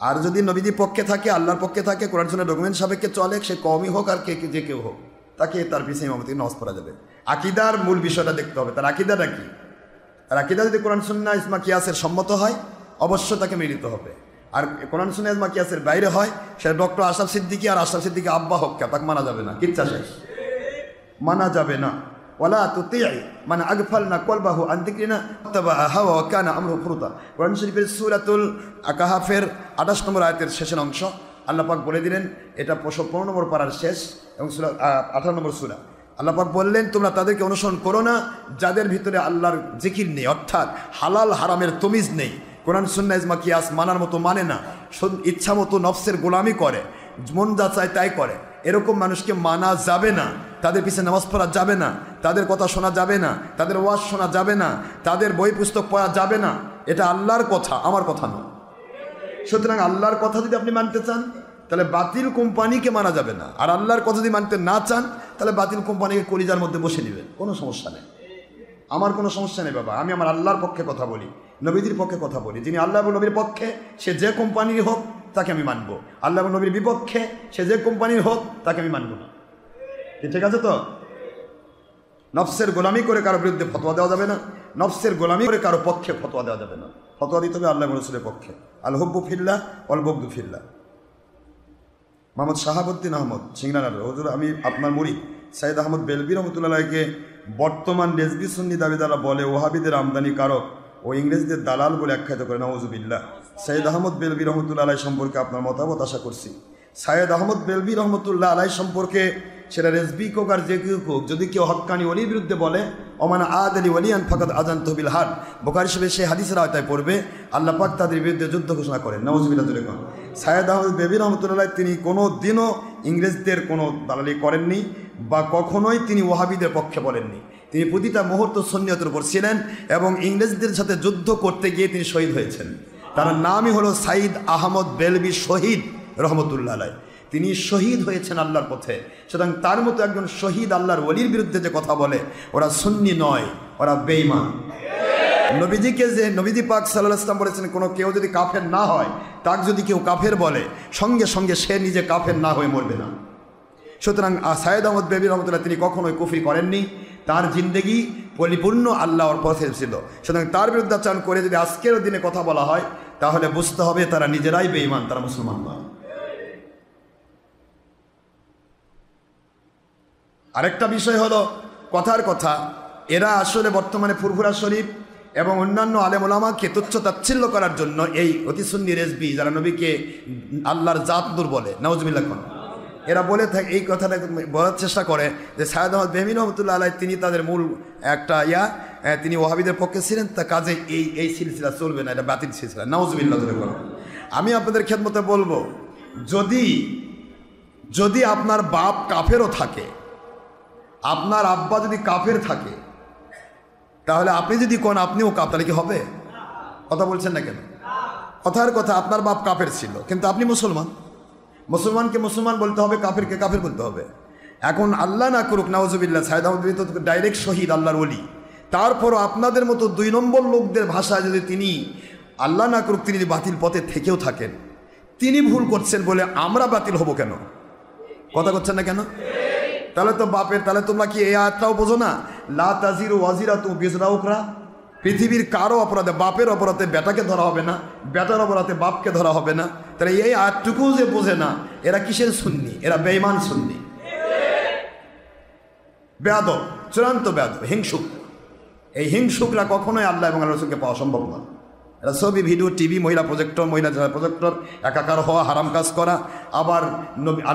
আর যদি নবীজির পক্ষে থাকে, আল্লাহর পক্ষে থাকে, কোরআন সুন্নাহর ডকুমেন্ট সাপেক্ষে চলে, সে কওমি হোক আর যে কেউ হোক, তাকে তার পিছনে ইমামতি নামাজ পড়া যাবে। আকিদার মূল বিষয়টা দেখতে হবে, তার আকিদাটা কি। আর আকিদা যদি কোরআন সুন্নাহ ইজমা কিয়াসের সম্মত হয়, অবশ্য তাকে মেনে নিতে হবে। আর কোরআন সুন্নাহ ইজমা কিয়াসের বাইরে হয়, সে ডক্টর আশরাফ সিদ্দিকী আর আশরাফ সিদ্দিকী আব্বা হোক, তাকে মানা যাবে না, কিচ্ছা শেষ, মানা যাবে না। ওয়ালা তুতিই মান আগফালনা কলবাহু আন যিকরিনা তাবা হাওয়া ওয়া কানা আমরুহু ফুরুতা। কোরআন শরীফের সূরাতুল কাহাফের 28 নম্বর আয়াতের শেষের অংশ আল্লাহ পাক বলে দিলেন, এটা 15 নম্বর পারার শেষ এবং সূরা 18 নম্বর সূরা। আল্লাহ পাক বললেন, তোমরা তাদেরকে অনুসরণ করো না যাদের ভিতরে আল্লাহর জিকির নেই, অর্থাৎ হালাল হারামের তমিজ নেই, কোরআন সুন্নাহ ইজমা কিয়াস মানার মতো মানে না, ইচ্ছা মতো নফসের গোলামি করে, মন যা চায় তাই করে, এরকম মানুষকে মানা যাবে না। তাদের পিছনে নামাজ পড়া যাবে না, তাদের কথা শোনা যাবে না, তাদের ওয়াজ শোনা যাবে না, তাদের বই পুস্তক পড়া যাবে না। এটা আল্লাহর কথা, আমার কথা নয়। সুতরাং আল্লাহর কথা যদি আপনি মানতে চান, তাহলে বাতিল কোম্পানিকে মানা যাবে না। আর আল্লাহর কথা যদি মানতে না চান, তাহলে বাতিল কোম্পানিকে কলিজার মধ্যে বসে নেবেন, কোনো সমস্যা নেই। আমার কোনো সমস্যা নেই বাবা, আমি আমার আল্লাহর পক্ষে কথা বলি, নবীজির পক্ষে কথা বলি। যিনি আল্লাহ এবং নবীর পক্ষে, সে যে কোম্পানির হোক তাকে আমি মানবো। আল্লাহ এবং নবীর বিপক্ষে, সে যে কোম্পানির হোক তাকে আমি মানবো না। ঠিক আছে তো? নফসের গোলামি করে কারো বিরুদ্ধে ফতোয়া দেওয়া যাবে না, নফসের গোলামি করে কারো পক্ষে ফতোয়া দেওয়া যাবে না। ফতোয়া দিতে হবে আল্লাহ এবং রাসূলের পক্ষে। আল হুব্বু ফিল্লাহ ওয়াল বুগদু ফিল্লাহ। মোহাম্মদ শাহাবুদ্দিন আহমদ, সিংড়ানাটোর। হুজুর, আমি আপনার মুরিদ সাইদ আহমদ বেলবি রহমতুল্লাহকে বর্তমান রেজবি সুন্নি দাবিদারা বলে ওহাবিদের আমদানি কারক ও ইংরেজদের দালাল বলে আখ্যায়িত করে, নাউজুবিল্লাহ। সাইদ আহমদ বেলবি রহমতুল্লাহ আলাই সম্পর্কে আপনার মতামত আশা করছি। সাইদ আহমদ বেলবি রহমতুল্লাহ আলাই সম্পর্কে, সেটা রেজবি কোক আর যে কেউ কোক, যদি কেউ হক্কানি ওলির বিরুদ্ধে বলে, ওমান আদ আলী ওলিয়ান ফাকাদ আযান তহবিল হাদ, বুখারী শরীফে সেই হাদিসের আওতায় পড়বে, আল্লাহ পাক তাদের বিরুদ্ধে যুদ্ধ ঘোষণা করেন, নাউজুবিল্লাহ। সাইদ আহমদ বেলবি রহমতুল্লাহ তিনি কোনো দিনও ইংরেজদের কোনো দালালি করেননি বা কখনোই তিনি ওয়াহাবিদের পক্ষে বলেননি। তিনি প্রতিটা মুহূর্ত সুন্নিয়তের উপর ছিলেন এবং ইংরেজদের সাথে যুদ্ধ করতে গিয়ে তিনি শহীদ হয়েছেন। তার নামই হলো সাইদ আহমদ বেলবি শহীদ রহমতুল্লাহ আলাই। তিনি শহীদ হয়েছেন আল্লাহর পথে। সুতরাং তার মতো একজন শহীদ আল্লাহর ওলির বিরুদ্ধে যে কথা বলে, ওরা সুন্নি নয়, ওরা বেঈমান। নবীজিকে যে নবীজি পাক সাল্লাল্লাহু আলাইহি ওয়াসাল্লাম বলেছেন, কোনো কেউ যদি কাফের না হয়, তাকে যদি কেউ কাফের বলে, সঙ্গে সঙ্গে সে নিজে কাফের না হয়ে মরবে না। সুতরাং সাইয়েদ আহমদ বেবি রহমতুল্লাহ তিনি কখনোই কুফরি করেননি, তার জিন্দেগি পরিপূর্ণ আল্লাহর পথে ছিল। সুতরাং তার বিরুদ্ধে আচরণ করে যদি আজকের দিনে কথা বলা হয়, তাহলে বুঝতে হবে তারা নিজেরাই বেঈমান, তারা মুসলমান নয়। আরেকটা বিষয় হলো কথার কথা, এরা আসলে বর্তমানে ফুরফুরা শরীফ এবং অন্যান্য আলেম ওলামাকে তুচ্ছ তাচ্ছিল্য করার জন্য এই অতি সুন্নি রেজবি যারা নবীকে আল্লাহর জাত নূর বলে, নাউজুবিল্লাহ, এরা বলে থাকে, এই কথাটা বলার চেষ্টা করে যে সাইয়েদ আহমদ বেহমি রহমতুল্লাহ আলাইহি তিনি তাদের মূল একটা তিনি ওয়াহাবিদের পক্ষে ছিলেন, তা কাজে এই সিলসিলা চলবে না, এটা বাতিল সিলসিলা, নাউজুবিল্লাহ। আমি আপনাদের খেদমতে বলবো, যদি আপনার বাপ কাফেরও থাকে, আপনার আব্বা যদি কাফের থাকে, তাহলে আপনি যদি কোন আপনিও কাফের, তাহলে কি হবে? কথা বলছেন না কেন? কথার কথা, আপনার বাপ কাফের ছিল কিন্তু আপনি মুসলমান, মুসলমানকে মুসলমান বলতে হবে, কাফেরকে কাফের বলতে হবে। এখন আল্লাহ না করুক, নাউজুবিল্লাহ, সাইয়েদ আহমদ তো ডাইরেক্ট শহীদ আল্লাহর ওলি, তারপরও আপনাদের মতো 2 নম্বর লোকদের ভাষায় যদি তিনি, আল্লাহ না করুক, তিনি যদি বাতিল পথে থেকেও থাকেন, তিনি ভুল করছেন বলে আমরা বাতিল হব কেন? কথা করছেন না কেন? তাহলে তো বাপের, তাহলে তোমরা কি এই আয়াতটাও বোঝো না? লা তাজিরু ওয়াজিরাতু বিজরা উখরা, পৃথিবীর কারো অপরাধে, বাপের অপরাধে বেটাকে ধরা হবে না, বেটার অপরাধে বাপকে ধরা হবে না। তাহলে এই আয়াতটুকু যে বোঝে না, এরা কিসের সুন্নি? এরা বেঈমান সুন্নি, বেয়াদব, চূড়ান্ত বেয়াদব, হিংসুক। এই হিংসুকরা কখনোই আল্লাহ এবং আল্লাহর রাসূলকে পাওয়া সম্ভব না। এরা ছবি, ভিডিও, টিভি, মহিলা প্রজেক্টর একাকার হওয়া, হারাম কাজ করা, আবার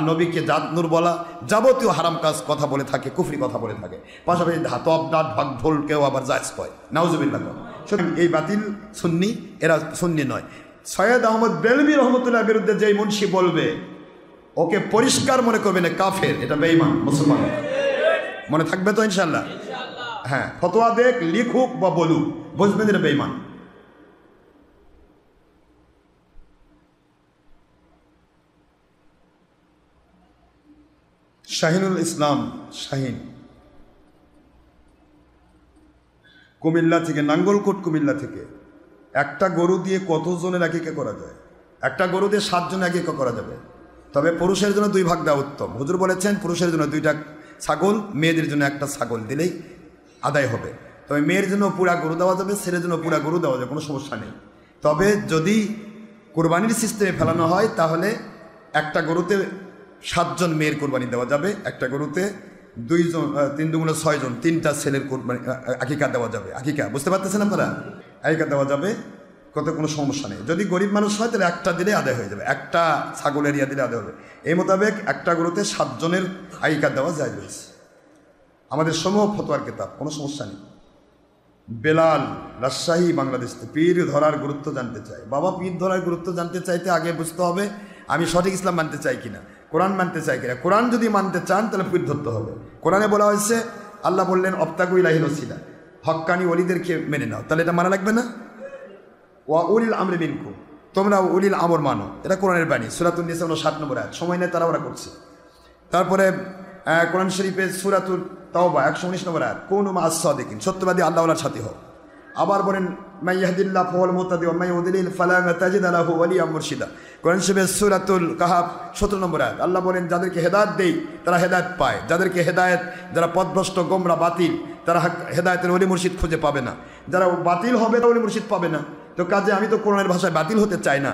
নবীকে জাত নূর বলা, যাবতীয় হারাম কাজ কথা বলে থাকে, কুফরি কথা বলে থাকে। পাশাপাশি তপ ডাট ভাগ ঢোলকেও আবার জায়েজ কয়, নাউজুবিল্লাহ। সুতরাং এই বাতিল সুন্নি, এরা সুন্নি নয়। সৈয়দ আহমদ বেলবি রহমতুল্লাহর বিরুদ্ধে যেই মুন্সি বলবে, ওকে পরিষ্কার মনে করবে না কাফের, এটা বেঈমান, মুসলমান মনে থাকবে তো ইনশাল্লাহ? হ্যাঁ, ফতোয়া দেখ, লিখুক বা বলুক, বুঝবেন এটা বেঈমান। শাহিনুল ইসলাম শাহিন, কুমিল্লা থেকে, নাঙ্গলকোট কুমিল্লা থেকে। একটা গরু দিয়ে কতজনের আকিকা করা যায়? একটা গরু দিয়ে 7 জনের আকিকা করা যাবে, তবে পুরুষের জন্য 2 ভাগ দেওয়া উত্তম। হুজুর বলেছেন পুরুষের জন্য 2টা ছাগল, মেয়েদের জন্য 1টা ছাগল দিলেই আদায় হবে। তবে মেয়ের জন্য পুরা গরু দেওয়া যাবে, ছেলের জন্য পুরা গরু দেওয়া যাবে, কোনো সমস্যা নেই। তবে যদি কোরবানির সিস্টেমে ফেলানো হয়, তাহলে একটা গরুতে 7 জন মেয়ের কোরবানি দেওয়া যাবে, একটা গরুতে 2 জন, 3 দুগুণে 6 জন, 3টা ছেলের কোরবানি আকিকা দেওয়া যাবে। আকিকা বুঝতে পারতেছেন আপনারা? আকিকা দেওয়া যাবে, কোনো সমস্যা নেই। যদি গরিব মানুষ হয় তাহলে 1টা দিলে আদায় হয়ে যাবে, 1টা ছাগলের দিলে আদায় হবে। এই মোতাবেক একটা গরুতে 7 জনের আকিকা দেওয়া যায় রয়েছে। আমাদের সমূহ ফতোয়ার কিতাব, কোনো সমস্যা নেই। বেলাল, রাজশাহী, বাংলাদেশ থেকে। পীর ধরার গুরুত্ব জানতে চাই। বাবা, পীর ধরার গুরুত্ব জানতে চাইতে আগে বুঝতে হবে আমি সঠিক ইসলাম মানতে চাই কিনা, কোরআন মানতে চাই কিনা। কোরআন যদি মানতে চান তাহলে পীর ধরতে হবে। কোরআনে বলা হয়েছে, আল্লাহ বললেন অবতাগু ইলাইহিল ওসিলা, হক্কানি ওলিদেরকে মেনে নাও, তাহলে এটা মানা লাগবে না? ওয়া উলিল আমরি মিনকুম, তোমরা উলিল আমর মানো, এটা কোরআনের বাণী। সূরাতুন নিসা 7 নম্বর আয়াত। সময় নেই তারা ওরা করছে। তারপরে কোরআন শরীফের সূরাতুল তাওবা 119 নম্বর আয়াত, কুনু মা'আস সাদিকিন, সত্যবাদী আল্লাহওয়ালার সাথী হও। আবার বলেন মান ইয়াহদিল্লাহু ফাহুয়াল মুহতাদি ওয়া মান ইউদ্লিল ফালা তাজিদ লাহু ওয়ালিয়্যাম মুরশিদা। কোরআন শরীফের সূরাতুল কাহাফ 17 নম্বর আয়াত। আল্লাহ বলেন যাদেরকে হেদায়েত দেই তারা হেদায়েত পায়, যাদেরকে হেদায়েত, যারা পথভ্রষ্ট, গোমরা, বাতিল, তারা হেদায়েতের ওলি মুর্শিদ খুঁজে পাবে না। যারা বাতিল হবে ওলি মুর্শিদ পাবে না। তো কাজে আমি তো কোরআনের ভাষায় বাতিল হতে চাই না।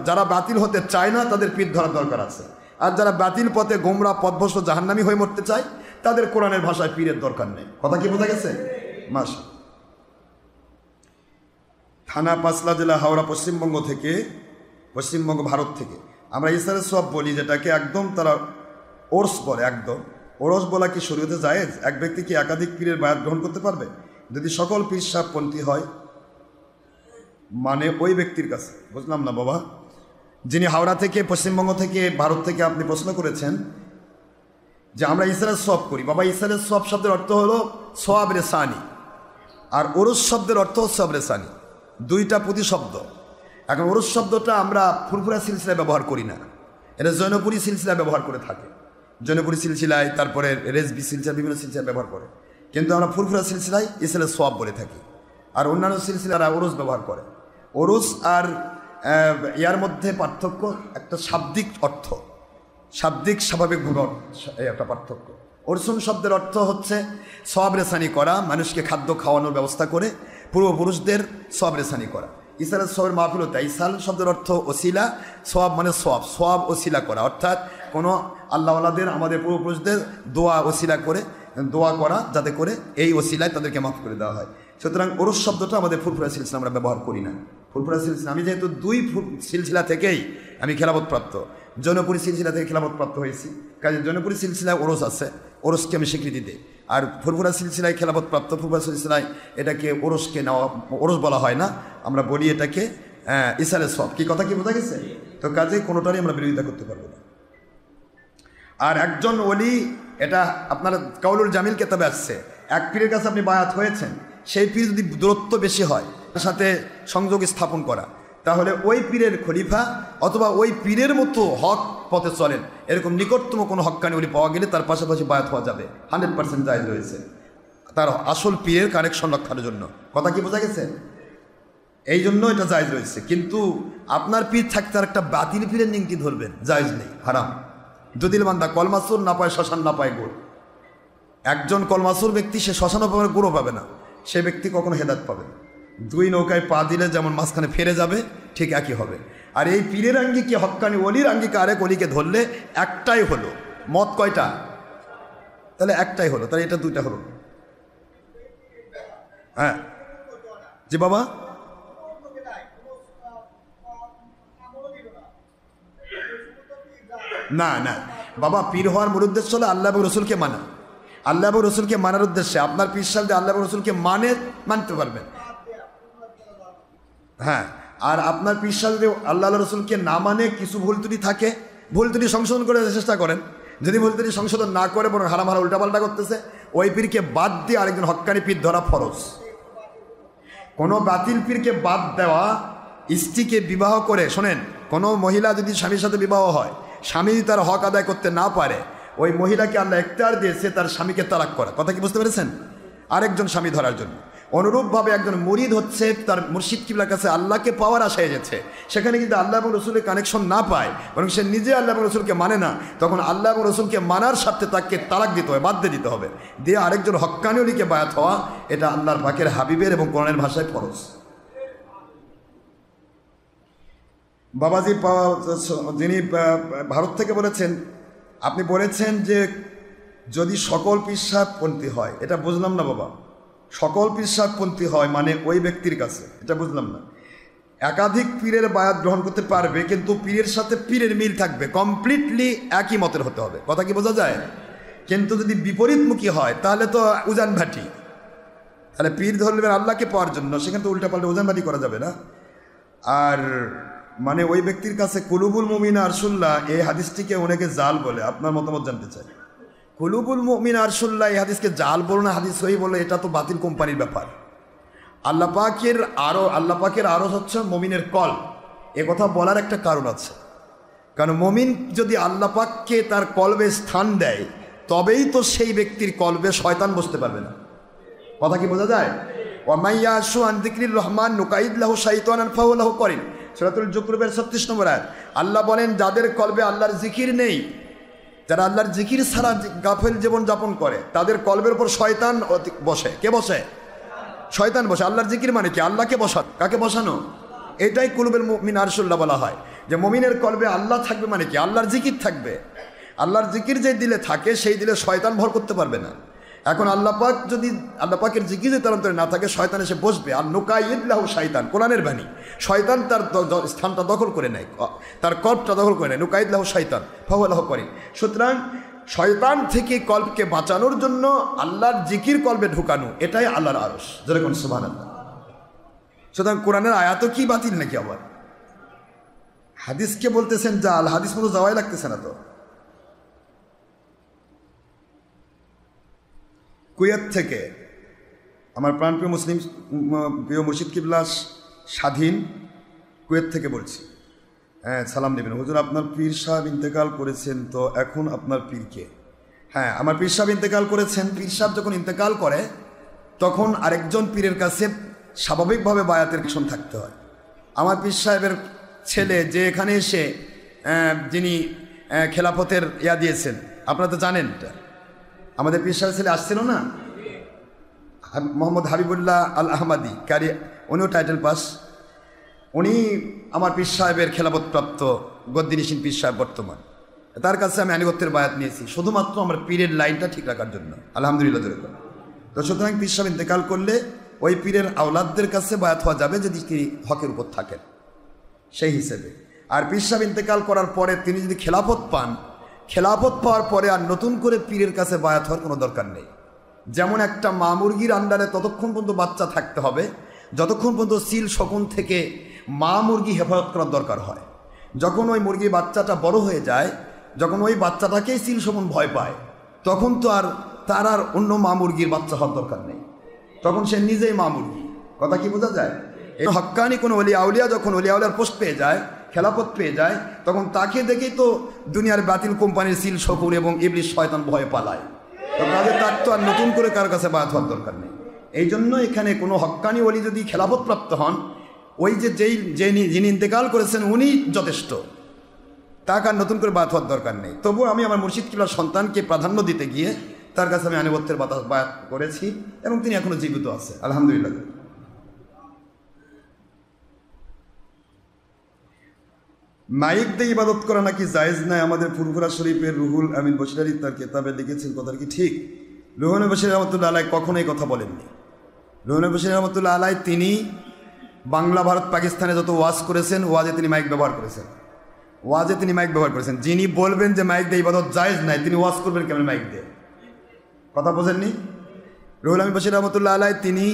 যারা বাতিল হতে চায় না তাদের পীর ধরার দরকার আছে। আর যারা বাতিল পথে গোমরা, পথভ্রষ্ট, জাহান্নামী হয়ে মরতে চায় তাদের কোরআনের ভাষায় পীরের দরকার নেই। কথা কি বোঝা গেছে? মাশাআল্লাহ। থানা পাঁচলা, জেলা হাওড়া, পশ্চিমবঙ্গ থেকে, পশ্চিমবঙ্গ ভারত থেকে। আমরা ইসারের সব বলি, যেটাকে একদম তারা ওরস বলে। একদম ওরস বলা কি শরীয়তে জায়েজ? এক ব্যক্তি কি একাধিক পীরের বায়াত গ্রহণ করতে পারবে যদি সকল পীর সাহেবপন্থী হয়? মানে ওই ব্যক্তির কাছে। বুঝলাম না বাবা, যিনি হাওড়া থেকে, পশ্চিমবঙ্গ থেকে, ভারত থেকে আপনি প্রশ্ন করেছেন যে আমরা ইসারের সব করি। বাবা, ইসারের সব শব্দের অর্থ হলো সোয়াব রেসানি, আর ওরস শব্দের অর্থ সব রেসানি, 2টা প্রতিশব্দ। এখন ওরস শব্দটা আমরা ফুরফুরা সিলসিলায় ব্যবহার করি না, এটা জৈনপুরী সিলসিলা ব্যবহার করে থাকে, জৈনপুরী সিলসিলায়, তারপরে রেজবি সিলসিলা, বিভিন্ন সিলসিলা ব্যবহার করে। কিন্তু আমরা ফুরফুরা সিলসিলায় ইসলে সোয়াব বলে থাকি। আর অন্যান্য সিলসিলারা ওরস ব্যবহার করে। ওরস আর ইয়ার মধ্যে পার্থক্য একটা শাব্দিক অর্থ, শাব্দিক স্বাভাবিকভাবে একটা পার্থক্য। ওরসুন শব্দের অর্থ হচ্ছে সওয়াব রেসানি করা, মানুষকে খাদ্য খাওয়ানোর ব্যবস্থা করে পূর্বপুরুষদের সওয়াব রেসানি করা। ইসালের সওয়াবের মাহফিল হতে, ইসাল শব্দের অর্থ ওসিলা, সোয়াব মানে সোয়াব, সোয়াব ওসিলা করা, অর্থাৎ কোনো আল্লাহওয়ালাদের আমাদের পূর্বপুরুষদের দোয়া ওসিলা করে দোয়া করা, যাতে করে এই ওসিলায় তাদেরকে মাফ করে দেওয়া হয়। সুতরাং ওরস শব্দটা আমাদের ফুরফুরা সিলসিলা আমরা ব্যবহার করি না। ফুরফুরা সিলসিলা, আমি যেহেতু দুই সিলসিলা থেকেই আমি খেলাফতপ্রাপ্ত, জৈনপুরী সিলসিলা থেকে খেলাফতপ্রাপ্ত হয়েছি, কাজে জৈনপুরী সিলসিলায় ওরস আছে, ওরসকে আমি স্বীকৃতি দিই। আর ফুরফুরা সিলসিলায় খেলাফতপ্রাপ্ত, ফুরফুরা সিলসিলায় এটাকে ওরসকে নেওয়া, ওরস বলা হয় না, আমরা বলি এটাকে ইসালে সব। কি কথা কি বোঝা গেছে? তো কাজে কোনোটারই আমরা বিরোধিতা করতে পারবো না। আর একজন ওলি, এটা আপনার কাউলুল জামিল কেতাবে আসছে, এক পীরের কাছে আপনি বায়াত হয়েছেন, সেই পীর যদি দূরত্ব বেশি হয় তার সাথে সংযোগ স্থাপন করা, তাহলে ওই পীরের খলিফা অথবা ওই পীরের মতো হক পথে চলেন এরকম নিকটতম কোনো হক্কানি ওলি পাওয়া গেলে তার পাশাপাশি বায়াত হওয়া যাবে, 100% জায়েজ রয়েছে, তার আসল পীরের কানেকশন রক্ষার জন্য। কথা কি বোঝা গেছে? এই জন্য এটা জায়েজ রয়েছে। কিন্তু আপনার পীর থাকতে আর একটা বাতিল পীরের নিংটি ধরবেন, জায়েজ নেই, হারাম। যদিল বান্দা কলমাসুর না পায়, শ্মশান না পায় গুড়। একজন কলমাসুর ব্যক্তি সে শ্মশানও পাবে, গুঁড়ো পাবে না, সে ব্যক্তি কখনো হেদায়েত পাবে না। দুই নৌকায় পা দিলে যেমন মাঝখানে ফেরে যাবে, ঠিক একই হবে। আর এই পীরের আঙ্গিকে, হক্কানি অলির আঙ্গিকে আরেক অলিকে ধরলে একটাই হলো মত। কয়টা? তাহলে একটাই হলো, তাহলে এটা দুইটা হলো। হ্যাঁ জি বাবা, না না বাবা, পীর হওয়ার মূল উদ্দেশ্য হলো আল্লাহ এবং রসুলকে মানা। আল্লাহ এবং রসুলকে মানার উদ্দেশ্যে আপনার পীর সাহেব যে আল্লাহ এবং রসুলকে মানতে পারবেন। হ্যাঁ, আর আপনার পীর সাহেব যদি আল্লাহ রসুলকে না মানে কিছু ভুল ত্রুটি থাকে, ভুল ত্রুটি সংশোধন করে চেষ্টা করেন। যদি ভুল ত্রুটি সংশোধন না করে বরং হারাম হারা উল্টাপাল্টা করতেছে, ওই পীরকে বাদ দিয়ে আরেকজন হক্কানি পীর ধরা ফরজ। কোনো বাতিল পীরকে বাদ দেওয়া, স্ত্রীকে বিবাহ করে, শোনেন, কোনো মহিলা যদি স্বামীর সাথে বিবাহ হয়, স্বামী তার হক আদায় করতে না পারে, ওই মহিলাকে আল্লাহ ইখতিয়ার দিয়েছে তার স্বামীকে তালাক করা। কথা কি বুঝতে পেরেছেন? আরেকজন স্বামী ধরার জন্য। অনুরূপভাবে একজন মুরিদ হচ্ছে তার মুর্শিদ কিবলার কাছে আল্লাহকে পাওয়ার আশায় গেছে, সেখানে কিন্তু আল্লাহ এবং রসুলের কানেকশন না পায়, বরং সে নিজে আল্লাহ এবং রসুলকে মানে না, তখন আল্লাহ এবং রসুলকে মানার স্বার্থে তাকে তালাক দিতে হবে, বাদ দিতে হবে, দিয়ে আরেকজন হক্কানি ওলিকে বায়াত হওয়া, এটা আল্লাহর পাকের হাবিবের এবং কোরআনের ভাষায় ফরজ। বাবাজি যিনি ভারত থেকে বলেছেন, আপনি বলেছেন যে যদি সকল পীরসাহেবপন্থী হয়, এটা বুঝলাম না বাবা। সকল পীরসাহেবপন্থী হয় মানে ওই ব্যক্তির কাছে, এটা বুঝলাম না। একাধিক পীরের বায়াত গ্রহণ করতে পারবে, কিন্তু পীরের সাথে পীরের মিল থাকবে, কমপ্লিটলি একই মতের হতে হবে। কথা কি বোঝা যায়? কিন্তু যদি বিপরীতমুখী হয় তাহলে তো উজান ভাটি, তাহলে পীর ধরবেন আল্লাহকে পাওয়ার জন্য, সেখানে তো উল্টাপাল্টা উজান ভাটি করা যাবে না। আর মানে ওই ব্যক্তির কাছে কুলুবুল মুমিন আরশুল্লাহ, এই হাদিসটিকে অনেকে জাল বলে, আপনার মতামত জানতে চাই। কুলুবুল মুমিন আরশুল্লাহ এই হাদিসকে জাল বলো না হাদিস সহি বলে, এটা তো বাতিল কোম্পানির ব্যাপার। আল্লাহ পাকের আরশ হচ্ছে মুমিনের কল। এ কথা বলার একটা কারণ আছে, কারণ মুমিন যদি আল্লাহ পাককে তার কলবে স্থান দেয়, তবেই তো সেই ব্যক্তির কলবে শয়তান বসতে পারবে না। কথা কি বোঝা যায়? ওয়ামাইয়া আশু আন যিকরির রহমান নুকাইদ লাহু শাইতানান ফাহুয়া লাহু করিন, সূরাতুল জুকরুফের 36 নম্বর আয়াত। আল্লাহ বলেন, যাদের কলবে আল্লাহর জিকির নেই, যারা আল্লাহর জিকির ছাড়া গাফেল জীবন যাপন করে, তাদের কলবের উপর শয়তান বসে। কে বসে? শয়তান বসে। আল্লাহর জিকির মানে কি? আল্লাহকে বসানো। কাকে বসানো? এটাই কুলুবুল মুমিন আরশুল্লাহ বলা হয়, যে মুমিনের কলবে আল্লাহ থাকবে মানে কি? আল্লাহর জিকির থাকবে। আল্লাহর জিকির যে দিলে থাকে, সেই দিলে শয়তান ভর করতে পারবে না। এখন আল্লাহ পাক যদি আল্লাহ পাকের জিকির তার অন্তরে না থাকে, শয়তান এসে বসবে। আর নুকাইদ লাহু শাইতান, কোরআনের বাণী, শয়তান তার স্থানটা দখল করে নেয়, তার কল্পটা দখল করে নেয়। নুকাইদ লাহু শাইতান ফাহুয়া লাহু করিন। সুতরাং শয়তান থেকে কল্পকে বাঁচানোর জন্য আল্লাহর জিকির কল্পে ঢুকানো, এটাই আল্লাহর আরশ। যেরকম সুবহানাল্লাহ। সুতরাং কোরআনের আয়াতও কি বাতিল নাকি? আবার হাদিসকে বলতেছেন জাল, হাদিস মতো যাওয়াই লাগতেছে না তো। কুয়েত থেকে আমার প্রাণপ্রিয় মুসলিম প্রিয় মুর্শিদ কিবলা স্বাধীন, কুয়েত থেকে বলছি। হ্যাঁ, সালাম নেবেন। হুজুর, আপনার পীর সাহেব ইন্তেকাল করেছেন, তো এখন আপনার পীরকে? হ্যাঁ, আমার পীর সাহেব ইন্তেকাল করেছেন। পীর সাহেব যখন ইন্তেকাল করে তখন আরেকজন পীরের কাছে স্বাভাবিকভাবে বায়াতের পিছন থাকতে হয়। আমার পীর সাহেবের ছেলে যে এখানে এসে যিনি খেলাফতের দিয়েছেন, আপনারা তো জানেন, আমাদের পীর সাহেবের ছেলে আসছিল না, মোহাম্মদ হাবিবুল্লাহ আল আহমাদি কারি, উনিও টাইটেল পাস। উনি আমার পীর সাহেবের খেলাফতপ্রাপ্ত গদ্দিনিসীন পীর সাহেব বর্তমান। তার কাছে আমি আনুগত্যের বায়াত নিয়েছি শুধুমাত্র আমার পীরের লাইনটা ঠিক রাখার জন্য, আলহামদুলিল্লাহ। তো সুতরাং পীর সাহেব ইন্তেকাল করলে ওই পীরের আওলাদদের কাছে বায়াত হওয়া যাবে যদি তিনি হকের উপর থাকেন সেই হিসেবে। আর পীর সাহেব ইন্তেকাল করার পরে তিনি যদি খেলাফত পান, খেলাফত পাওয়ার পরে আর নতুন করে পীরের কাছে বায়াত হওয়ার কোনো দরকার নেই। যেমন একটা মা মুরগির আন্ডারে ততক্ষণ পর্যন্ত বাচ্চা থাকতে হবে যতক্ষণ পর্যন্ত সিল শকুন থেকে মা মুরগি হেফাজত করার দরকার হয়। যখন ওই মুরগির বাচ্চাটা বড় হয়ে যায়, যখন ওই বাচ্চাটাকেই সিল শকুন ভয় পায়, তখন তো আর তার আর অন্য মা মুরগির বাচ্চা হওয়ার দরকার নেই, তখন সে নিজেই মা মুরগি। কথা কি বোঝা যায়? এই হক্কানি কোনো অলি আউলিয়া যখন অলি আউলিয়ার পোস্ট পেয়ে যায়, খেলাফত পেয়ে যায়, তখন তাকে দেখেই তো দুনিয়ার বাতিল কোম্পানির সিল শকুন এবং ইবলিশ শয়তান ভয় পালায়। তো কাজে তার তো আর নতুন করে কার কাছে বায়াত হওয়ার দরকার নেই। এই জন্য এখানে কোনো হক্কানি অলি যদি খেলাফত প্রাপ্ত হন, ওই যিনি ইন্তেকাল করেছেন উনি যথেষ্ট, তাকে আর নতুন করে বায়াত হওয়ার দরকার নেই। তবুও আমি আমার মুর্শিদ কিবলার সন্তানকে প্রাধান্য দিতে গিয়ে তার কাছে আমি আনুগত্যের বায়াত করেছি এবং তিনি এখনো জীবিত আছে, আলহামদুলিল্লাহ। মাইক দিয়ে ইবাদত করা নাকি জায়েজ নাই? আমাদের ফুরফুরা শরীফের রুহুল আমিন বশিরারি তার কেতাবে লিখেছেন, কথা কি ঠিক? রুহুল বশির রহমতুল্লাহ আলাই কখনোই কথা বলেননি। রুহুল বশির রহমতুল্লাহ আলাই তিনি বাংলা, ভারত, পাকিস্তানে যত ওয়াজ করেছেন, ওয়াজে তিনি মাইক ব্যবহার করেছেন। যিনি বলবেন যে মাইক দিয়ে ইবাদত জায়েজ নাই, তিনি ওয়াজ করবেন কেমন মাইক দিয়ে? কথা বোঝেননি? রুহুল আমিন বশির রহমতুল্লাহ আলাই তিনি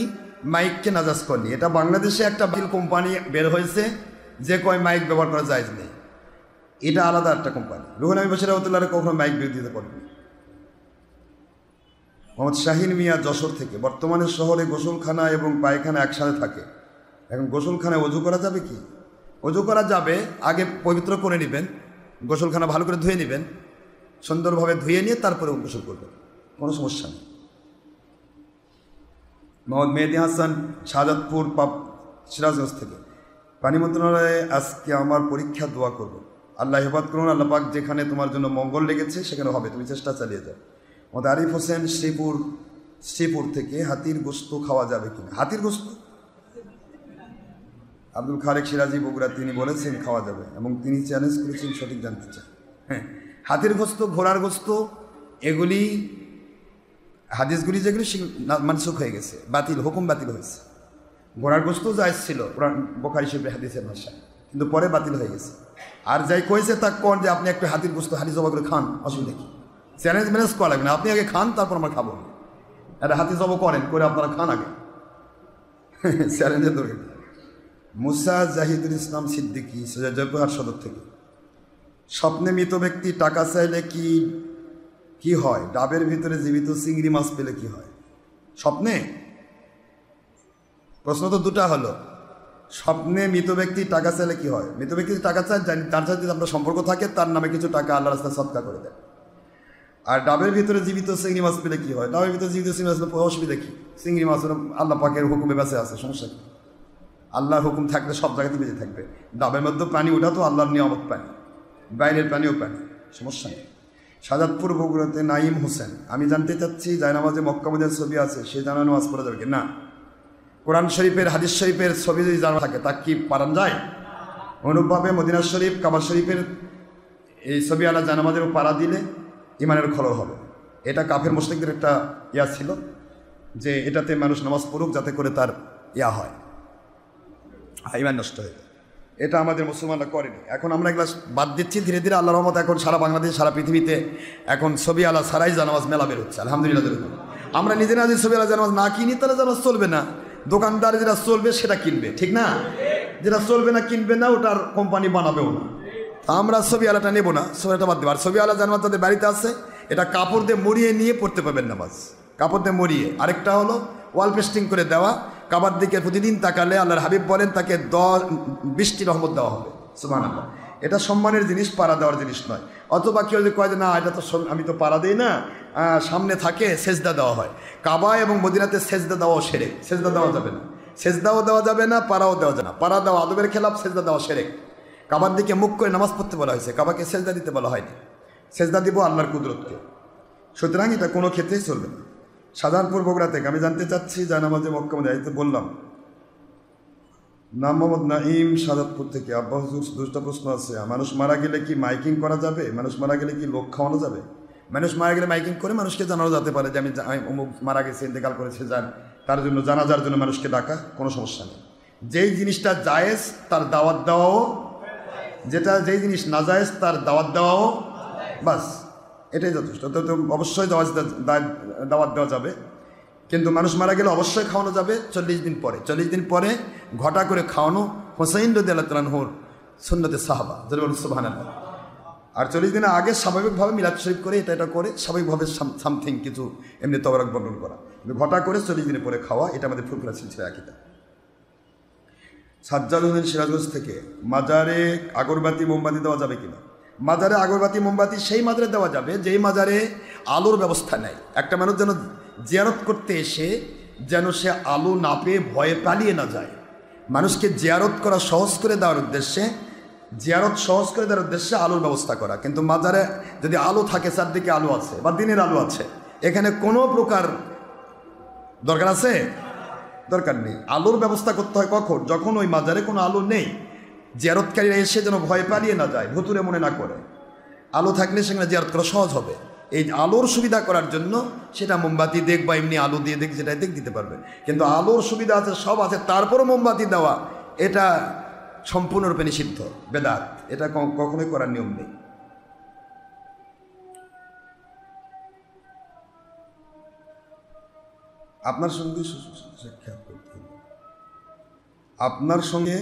মাইককে নাজাজ করেননি। এটা বাংলাদেশে একটা বিল কোম্পানি বের হয়েছে যে কয় মাইক ব্যবহার করা জায়েজ নেই, এটা আলাদা একটা কোম্পানি। রুহুল আমিন বশির রহমতুল্লাহ কখনো মাইক বিরোধিতা করেননি। মোহাম্মদ শাহিন মিয়া যশোর থেকে, বর্তমানে শহরে গোসলখানা এবং পায়খানা একসাথে থাকে, এখন গোসলখানায় অজু করা যাবে কি? অজু করা যাবে, আগে পবিত্র করে নেবেন, গোসলখানা ভালো করে ধুয়ে নেবেন, সুন্দরভাবে ধুয়ে নিয়ে তারপরে গোসল করবেন, কোনো সমস্যা নেই। মোহাম্মদ মেহেদি হাসান শাহজাদপুর সিরাজগঞ্জ থেকে, পানি মন্ত্রণালয়ে আজকে আমার পরীক্ষা, দোয়া করব, আল্লাহ হেফাজত করুন, আল্লাহ পাক যেখানে তোমার জন্য মঙ্গল লেগেছে সেখানে হবে, তুমি চেষ্টা চালিয়ে যাও। মোহাম্মদ আরিফ হোসেন শ্রীপুর থেকে, হাতির গোস্ত খাওয়া যাবে কিনা? হাতির গোস্ত? আব্দুল খালেক সিরাজি বগুড়া, তিনি বলেছেন খাওয়া যাবে এবং তিনি চ্যালেঞ্জ করেছেন, সঠিক জানতে চান। হ্যাঁ, হাতির গোস্ত, ঘোড়ার গোস্ত, এগুলি হাদিসগুলি যেগুলি মানসুখ হয়ে গেছে, বাতিল, হুকুম বাতিল হয়েছে। ঘোড়ার গোস্ত জায়েজ ছিল বুখারী শরীফের হাদিসের ভাষায়, কিন্তু পরে বাতিল হয়ে গেছে। আর যাই কয়েছে তা কন যে আপনি একটা হাতির গোস্ত হাতি জবা করে খান, অসুবিধা কি? চ্যালেঞ্জ ম্যানেজ করা লাগবে না, আপনি আগে খান, তারপর আমরা খাবো। একটা হাতি জব করেন, করে আপনারা খান আগে, চ্যালেঞ্জের দরকার। মুসা জাহিদুল ইসলাম সিদ্দিকী, জয়পুরহাট সদর থেকে, স্বপ্নে মৃত ব্যক্তি টাকা চাইলে কি হয়? ডাবের ভিতরে জীবিত চিংড়ি মাছ পেলে কি হয়? স্বপ্নে? প্রশ্ন তো দুটা হলো, স্বপ্নে মৃত ব্যক্তি টাকা চাইলে কি হয়? মৃত ব্যক্তি টাকা চায়, তার সাথে যদি আপনার সম্পর্ক থাকে তার নামে কিছু টাকা আল্লাহ রাস্তায় সদকা করে দেয়। আর ডাবের ভিতরে জীবিত চিংড়ি মাছ পেলে কি হয়? ডাবের ভিতরে জীবিত চিংড়ি মাছ পেলে অসুবিধা কি? চিংড়ি মাছ আল্লাহ পাকের হুকুমে বেঁচে আছে, সমস্যা কি? আল্লাহর হুকুম থাকলে সব জায়গাতে বেঁচে থাকবে। ডাবের মধ্যে পানি, ওটা তো আল্লাহর নিয়ামত পানি, বাইরের পানিও পানি, সমস্যা নেই। শাহজাদপুর বগুড়াতে নাইম হোসেন, আমি জানতে চাচ্ছি জায়নামাজে মক্কা মদিনার ছবি আছে, সে জানা নামাজ পড়া যাবে কি না? কোরআন শরীফের, হাদিস শরীফের ছবি যদি জানা থাকে তা কি পারান যায়? অনুরূপভাবে মদিনা শরীফ, কাবা শরীফের এই ছবি আলা জায়নামাজেরও পাড়া দিলে ইমানের খলল হবে। এটা কাফের মুশরিকদের একটা ছিল যে এটাতে মানুষ নামাজ পড়ুক যাতে করে তার হয়, ইমান নষ্ট হয়ে যায়। এটা আমাদের মুসলমানরা করেনি। এখন আমরা এগুলো বাদ দিচ্ছি ধীরে ধীরে, আল্লাহর রহমত। এখন সারা বাংলাদেশ, সারা পৃথিবীতে এখন ছবি আলা সারাই জানামাজ মেলা বের হচ্ছে, আলহামদুলিল্লাহ। আমরা নিজেরা যদি ছবি আলা জানামাজ না কিনি তাহলে জানামাজ চলবে না। দোকানদার যেটা চলবে সেটা কিনবে, ঠিক না? যেটা চলবে না, কিনবে না, ওটার কোম্পানি বানাবেও না। আমরা ছবি আলাটা নেবো না, ছবিটা বাদ দেবো। আর ছবি আলা জানামাজ তাদের বাড়িতে আছে, এটা কাপড় দিয়ে মরিয়ে নিয়ে পড়তে পারবেন নামাজ, কাপড় দিয়ে মরিয়ে। আরেকটা হলো ওয়াল পেস্টিং করে দেওয়া, কাবার দিকে প্রতিদিন তাকালে আল্লাহর হাবিব বলেন তাকে 20টি রহমত দেওয়া হবে, সুবহানাল্লাহ। এটা সম্মানের জিনিস, পাড়া দেওয়ার জিনিস নয়। অথবা কেউ যদি কয় যে না এটা তো আমি তো পাড়া দিই না, সামনে থাকে সেজদা দেওয়া হয়। কাবা এবং মদিনাতে সেজদা দেওয়াও শিরক, সেজদা দেওয়া যাবে না, সেজদাও দেওয়া যাবে না, পাড়াও দেওয়া যাবে না। পাড়া দেওয়া আদবের খেলাফ, সেজদা দেওয়া শিরক। কাবার দিকে মুখ করে নামাজ পড়তে বলা হয়েছে, কাবাকে সেজদা দিতে বলা হয়নি। সেজদা দিব আল্লাহর কুদরতকে, সুতরাং এটা কোনো ক্ষেত্রেই চলবে না। সাধারণপুর বগুড়া থেকে আমি জানতে চাচ্ছি, জানামাজে মক্কা মদিনাতে বললাম। নাম মোহাম্মদ নাইম, সাদাতপুর থেকে। আব্বা হুজুর, দুটো প্রশ্ন আছে। মানুষ মারা গেলে কি মাইকিং করা যাবে? মানুষ মারা গেলে কি লোক খাওয়ানো যাবে? মানুষ মারা গেলে মাইকিং করে মানুষকে জানানো যেতে পারে যে আমি অমুক মারা গেছে, ইন্তেকাল করেছে, যান তার জন্য জানাজার জন্য মানুষকে ডাকা, কোনো সমস্যা নেই। যেই জিনিসটা জায়েজ তার দাওয়াত দেওয়াও, যেই জিনিস না জায়েজ তার দাওয়াত দেওয়াও, বাস এটাই যথেষ্ট। তো অবশ্যই দাওয়াত দেওয়া যাবে, কিন্তু মানুষ মারা গেলে অবশ্যই খাওয়ানো যাবে 40 দিন পরে। 40 দিন পরে ঘটা করে খাওয়ানো হোসাইন রাদিয়াল্লাহু তাআলার সুন্নতে সাহাবা, যারা বলেন সুবহানাল্লাহ। আর 40 দিনের আগে স্বাভাবিকভাবে মিলাদ শরীফ করে এটা করে স্বাভাবিকভাবে সামথিং কিছু এমনি তবরক বর্ণন করা, কিন্তু ঘটা করে 40 দিনের পরে খাওয়া, এটা আমাদের ফুরফুরা সিলসিলা আকীদা। সাজ্জাদ হোসেন, সিরাজগঞ্জ থেকে। মাজারে আগরবাতি মোমবাতি দেওয়া যাবে কিনা? মাজারে আগরবাতি মোমবাতি সেই মাজারে দেওয়া যাবে যেই মাজারে আলোর ব্যবস্থা নেই। একটা মানুষ যেন জিয়ারত করতে এসে যেন সে আলো না পেয়ে ভয়ে পালিয়ে না যায়। মানুষকে জিয়ারত করা সহজ করে দেওয়ার উদ্দেশ্যে, জিয়ারত সহজ করে দেওয়ার উদ্দেশ্যে আলোর ব্যবস্থা করা। কিন্তু মাজারে যদি আলো থাকে, চারদিকে আলো আছে বা দিনের আলো আছে, এখানে কোনো প্রকার দরকার আছে? দরকার নেই। আলোর ব্যবস্থা করতে হয় কখন? যখন ওই মাজারে কোনো আলো নেই, জিয়ারতকারীরা এসে যেন ভয় পালিয়ে না যায়, ভুতুরে মনে না করে। আলো থাকলে সেখানে জিয়ারত করা সহজ হবে। এই আলোর সুবিধা করার জন্য সেটা মোমবাতি দেখ বা এমনি আলো দিয়ে দেখ, যেটা দেখ দিতে পারবে। কিন্তু আলোর সুবিধা আছে, সব আছে, তারপরও মোমবাতি দেওয়া এটা সম্পূর্ণরূপে নিষিদ্ধ, বেদাত। এটা কখনোই করার নিয়ম নেই। আপনার সঙ্গে সাক্ষাৎ করতে হবে, আপনার সঙ্গে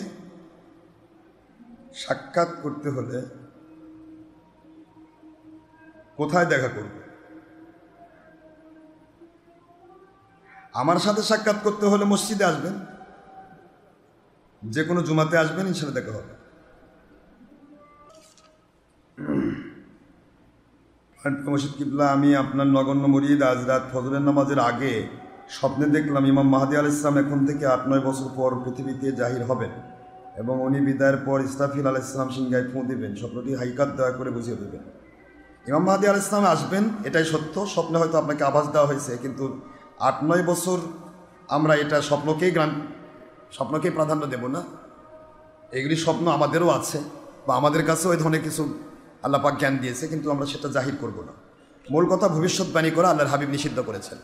সাক্ষাৎ করতে হলে কোথায় দেখা করবে? আমার সাথে সাক্ষাৎ করতে হলে মসজিদে আসবেন, যে কোনো জুমাতে আসবেন, ইনশাআল্লাহ দেখা হবে। মসজিদ কিবলা, আমি আপনার নগণ্য মুরিদ। আজ রাত ফজরের নামাজের আগে স্বপ্নে দেখলাম ইমাম মাহদী আলাইহিস সালাম এখন থেকে 8-9 বছর পর পৃথিবীতে জাহির হবেন এবং উনি বিদায়ের পর ইসরাফিল আলাইহিস সালাম সিংহায় ফুঁ দিবেন। স্বপ্নটি হাইকাত দয়া করে বুঝিয়ে দেবেন। ইমাম মাহদী আলাইহিস সালাম আসবেন, এটাই সত্য। স্বপ্নে হয়তো আপনাকে আভাস দেওয়া হয়েছে, কিন্তু 8-9 বছর আমরা এটা স্বপ্নকেই প্রাধান্য দেব না। এগুলি স্বপ্ন আমাদেরও আছে বা আমাদের কাছেও এই ধরনের কিছু আল্লাহ পাক জ্ঞান দিয়েছে, কিন্তু আমরা সেটা জাহির করব না। মূল কথা, ভবিষ্যৎবাণী করা আল্লাহর হাবিব নিষিদ্ধ করেছেন।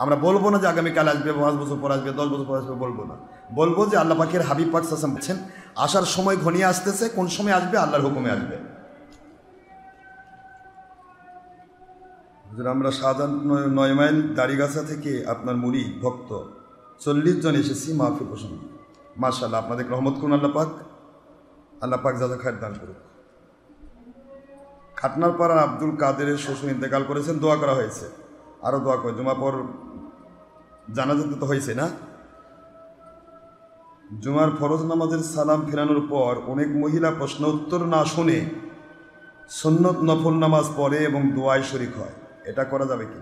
আমরা বলবো না যে আগামীকাল আসবে, 5 বছর পর আসবে, 10 বছর পর আসবে, বলবো না। বলবো যে আল্লাহ পাকের হাবিব পাক সাল্লাল্লাহু আলাইহি ওয়াসাল্লাম বলছেন আসার সময় ঘনিয়ে আসতেছে, কোন সময় আসবে? আল্লাহর হুকুমে আসবে। আমরা শাহজাহান 9 মাইল দাড়িগাছা থেকে আপনার মুরিদ ভক্ত 40 জন এসেছি মাহফিল প্রসঙ্গে। মাশাআল্লাহ, আপনাদের রহমত করুন আল্লাহ পাক। আল্লাহ পাক যাতে খায়ের দান করুন। খাটনার পাড়ার আব্দুল কাদেরের শ্বশুর ইন্তেকাল করেছেন, দোয়া করা হয়েছে, আরও দোয়া করে। জুমা পর জানাজা তো হয়েছে না? জুমার ফরজ নামাজের সালাম ফেরানোর পর অনেক মহিলা প্রশ্ন উত্তর না শুনে সুন্নত নফল নামাজ পড়ে এবং দোয়ায় শরীক হয়, এটা করা যাবে কি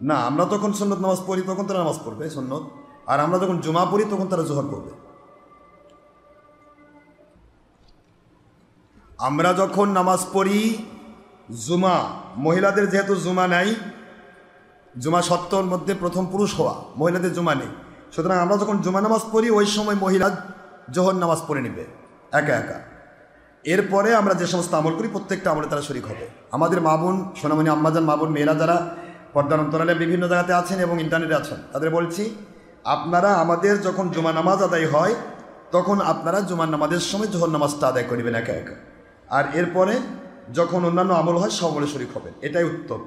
না? আমরা যখন সুন্নত নামাজ পড়ি তখন তারা নামাজ পড়বে সুন্নত, আর আমরা যখন জুমা পড়ি তখন তারা জোহর করবে। আমরা যখন নামাজ পড়ি জুমা, মহিলাদের যেহেতু জুমা নাই, জুমা সত্তর মধ্যে প্রথম পুরুষ হওয়া, মহিলাদের জুমা নেই, সুতরাং আমরা যখন জুমা নামাজ পড়ি ওই সময় মহিলা জোহর নামাজ পড়ে নেবে একা একা। এরপরে আমরা যে সমস্ত আমল করি প্রত্যেকটা আমলে তারা শরীক হবে। আমাদের মা বোন, সোনামণি আম্মাজান মা বোন মেয়েরা যারা পর্দার অন্তরালে বিভিন্ন জায়গাতে আছেন এবং ইন্টারনেটে আছেন, তাদের বলছি, আপনারা আমাদের যখন জুমা নামাজ আদায় হয় তখন আপনারা জুমার নামাজের সময় জোহর নামাজটা আদায় করবেন একা একা, আর এরপরে যখন অন্যান্য আমল হয় সব আমলে শরীক হবেন, এটাই উত্তম।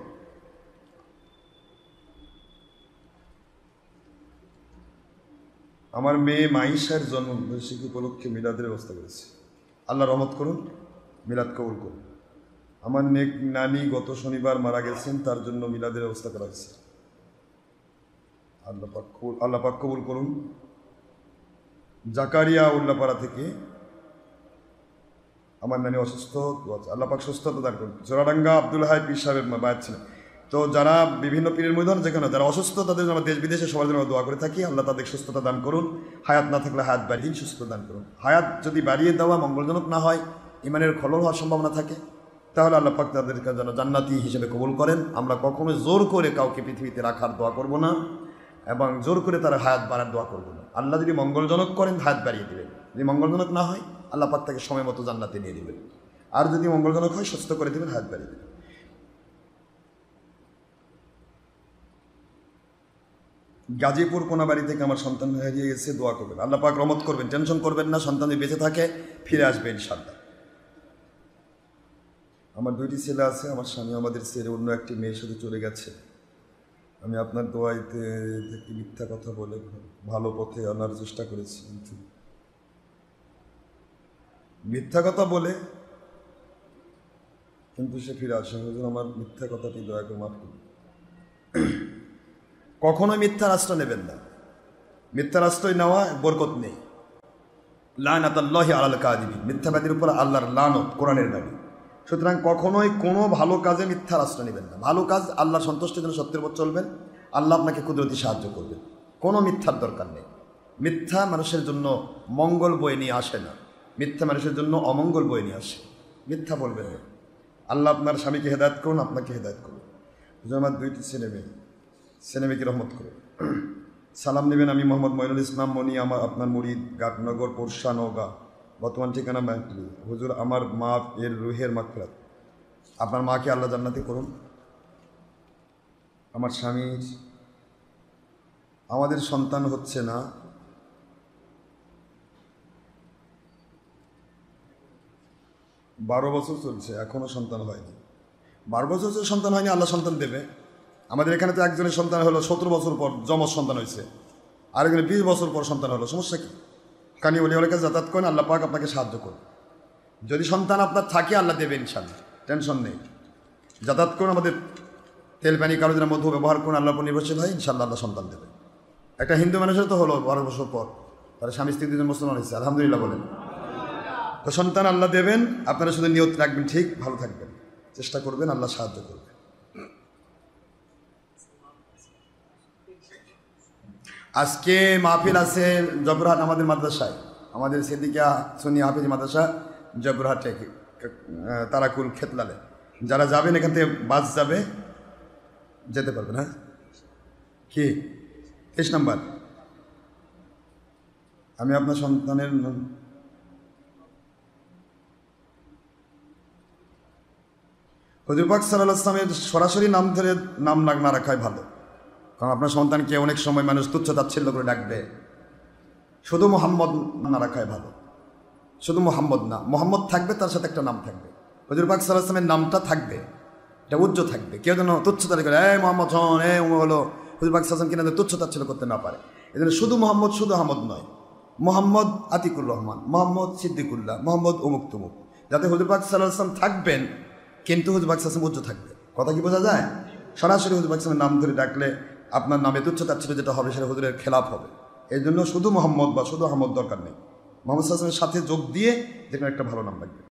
আমার মেয়ে মাইশার জন্মবার্ষিকী উপলক্ষে মিলাদের ব্যবস্থা করেছি, আল্লাহ রহমত করুন, মিলাদ কবুল করুন। আমার নানি গত শনিবার মারা গেছেন, তার জন্য মিলাদের ব্যবস্থা করা হয়েছে, আল্লাহ পাক কবুল করুন। জাকারিয়া উল্লাপাড়া থেকে আমার নানি অসুস্থ, আল্লাহ পাক সুস্থতা দান করুন। জোড়াডাঙ্গা আব্দুল হাই পীর সাহেবের বায়াত ছিলেন। তো যারা বিভিন্ন পীরের মধ্যে যেখানে যারা অসুস্থ তাদের জন্য দেশ বিদেশে সবার জন্য দোয়া করে থাকি, আল্লাহ তাদের সুস্থতা দান করুন। হায়াত না থাকলে হায়াত বাড়িয়ে সুস্থতা দান করুন। হায়াত যদি বাড়িয়ে দেওয়া মঙ্গলজনক না হয়, ইমানের খলল হওয়ার সম্ভাবনা থাকে, তাহলে আল্লাহ পাক তাদেরকে যেন জান্নাতি হিসেবে কবুল করেন। আমরা কখনো জোর করে কাউকে পৃথিবীতে রাখার দোয়া করব না এবং জোর করে তারা হায়াত বাড়ার দোয়া করব না। আল্লাহ যদি মঙ্গলজনক করেন হায়াত বাড়িয়ে দেবেন, যদি মঙ্গলজনক না হয় আল্লাহ পাক তাকে সময় মতো জান্নাতে নিয়ে দেবেন, আর যদি মঙ্গলজনক হয় সুস্থ করে দেবেন, হায়াত বাড়িয়ে দেবেন। গাজীপুর কোনাবাড়ি থেকে আমার সন্তান হারিয়ে গেছে, দোয়া করবেন। আল্লাহ পাক রহমত করবেন, টেনশন করবেন না, সন্তান যদি বেঁচে থাকে ফিরে আসবে ইনশাআল্লাহ। আমার 2টি ছেলে আছে, আমার স্বামী আমাদের ছেড়ে অন্য একটি মেয়ের সাথে চলে গেছে। আমি আপনার দোয়াইতে একটি মিথ্যা কথা বলে ভালো পথে আনার চেষ্টা করেছি, কিন্তু মিথ্যা কথা বলে কিন্তু সে ফিরে আসে। আমার মিথ্যা কথাটি দয়া করে মাফ করুন। কখনোই মিথ্যার আশ্রয় নেবেন না, মিথ্যার আশ্রয় নেওয়া বরকত নেই। লানাতুল্লাহি আলাল কাযিবিন, মিথ্যাবাদীর উপর আল্লাহর লানত, কোরআনের বাণী। সুতরাং কখনোই কোনো ভালো কাজে মিথ্যার আশ্রয় নেবেন না। ভালো কাজ আল্লাহর সন্তুষ্টির জন্য সত্যের উপর চলবেন, আল্লাহ আপনাকে কুদরতি সাহায্য করবেন। কোনো মিথ্যার দরকার নেই। মিথ্যা মানুষের জন্য মঙ্গল বয়ে নিয়ে আসে না, মিথ্যা মানুষের জন্য অমঙ্গল বয়ে নিয়ে আসে। মিথ্যা বলবেন না। আল্লাহ আপনার স্বামীকে হেদায়েত করুন, আপনাকে হেদায়েত করুন। আমার 2টি ছেলেমেয়েকে রহমত করুন। সালাম নেবেন। আমি মোহাম্মদ মঈনুল ইসলাম মনি, আমার আপনার মুরিদ, গাটনগর, পোরশা, নওগাঁ। বর্তমান ঠিকানা ব্যাংকলি। হুজুর, আমার মা এর রুহের মাগফিরাত। আপনার মাকে আল্লাহ জান্নাতি করুন। আমার স্বামীর, আমাদের সন্তান হচ্ছে না, বারো বছর চলছে, এখনও সন্তান হয়নি। 12 বছর সন্তান হয়নি, আল্লাহ সন্তান দেবে। আমাদের এখানে তো একজনের সন্তান হলো 17 বছর পর যমজ সন্তান হয়েছে, আরেকজনের 20 বছর পর সন্তান হলো। সমস্যা কি? কানি ওলিওয়ালার কাছে যাতায়াত করেন, আল্লাহ পাক আপনাকে সাহায্য করুন। যদি সন্তান আপনার থাকে আল্লাহ দেবে ইনশাআল্লাহ, টেনশন নেই। যাতায়াত করুন, আমাদের তেল পানি কালো দিনের মধ্যে ব্যবহার করুন, আল্লাহর উপর নির্ভরশীল হয়, ইনশাআল্লাহ আল্লাহ সন্তান দেবে। একটা হিন্দু মানুষের তো হলো 12 বছর পর, তারা স্বামী স্ত্রী 2জন মুসলমান হয়েছে, আলহামদুলিল্লাহ বলেন। তো সন্তান আল্লাহ দেবেন, আপনারা শুধু নিয়ত রাখবেন, ঠিক ভালো থাকবেন, চেষ্টা করবেন, আল্লাহ সাহায্য করবেন। আজকে মাহফিল আছে জবরহাট আমাদের মাদ্রাসায়, আমাদের সিদ্দিকা সুন্নি হাফিজ মাদ্রাসা জবরহাটে, তারাকুল খেতলালে। যারা যাবেন এখান থেকে বাস যাবে, যেতে পারবেন। হ্যাঁ, কি 23 নম্বর। আমি আপনার সন্তানের হুজুর পাক সাল্লাল্লাহু আলাইহি ওয়াসাল্লামের সরাসরি নাম ধরে নাম না রাখাই ভালো, কারণ আপনার সন্তানকে অনেক সময় মানুষ তুচ্ছ তাচ্ছিল্য করে ডাকবে। শুধু মোহাম্মদ না রাখাই ভালো। শুধু মোহাম্মদ না, মোহাম্মদ থাকবে, তার সাথে একটা নাম থাকবে, হুজুর পাক সাল্লাল্লাহু আলাইহি ওয়াসাল্লামের নামটা থাকবে, এটা উজ্জ্বল থাকবে। কেউ যেন তুচ্ছ তাচ্ছিল্য করে মোহাম্মদ হন, হলো হুজুর পাক সাল্লাল্লাহু আলাইহি ওয়াসাল্লাম কিনা তুচ্ছ তাচ্ছিল্য করতে না পারে। এই জন্য শুধু মোহাম্মদ, শুধু আহমদ নয়, মোহাম্মদ আতিকুর রহমান, মোহাম্মদ সিদ্দিকুল্লাহ, মোহাম্মদ অমুক তুমুক, যাতে হুজুর পাক সাল্লাল্লাহু আলাইহি ওয়াসাল্লাম থাকবেন কিন্তু হুজুর পাক সাল্লাল্লাহু আলাইহি ওয়াসাল্লাম উজ্জ্বল থাকবে। কথা কি বোঝা যায়? সরাসরি হুজুর পাক সাল্লাল্লাহু আলাইহি ওয়াসাল্লামের নাম ধরে ডাকলে আপনার নামে তুচ্ছ তাচ্ছিল্য যেটা হবে সেটা হুজুরের খেলাফ হবে। এই জন্য শুধু মোহাম্মদ বা শুধু আহমদ দরকার নেই, মোহাম্মদ সাল্লাল্লাহু আলাইহি ওয়াসাল্লামের সাথে যোগ দিয়ে যেখানে একটা ভালো নাম লাগবে।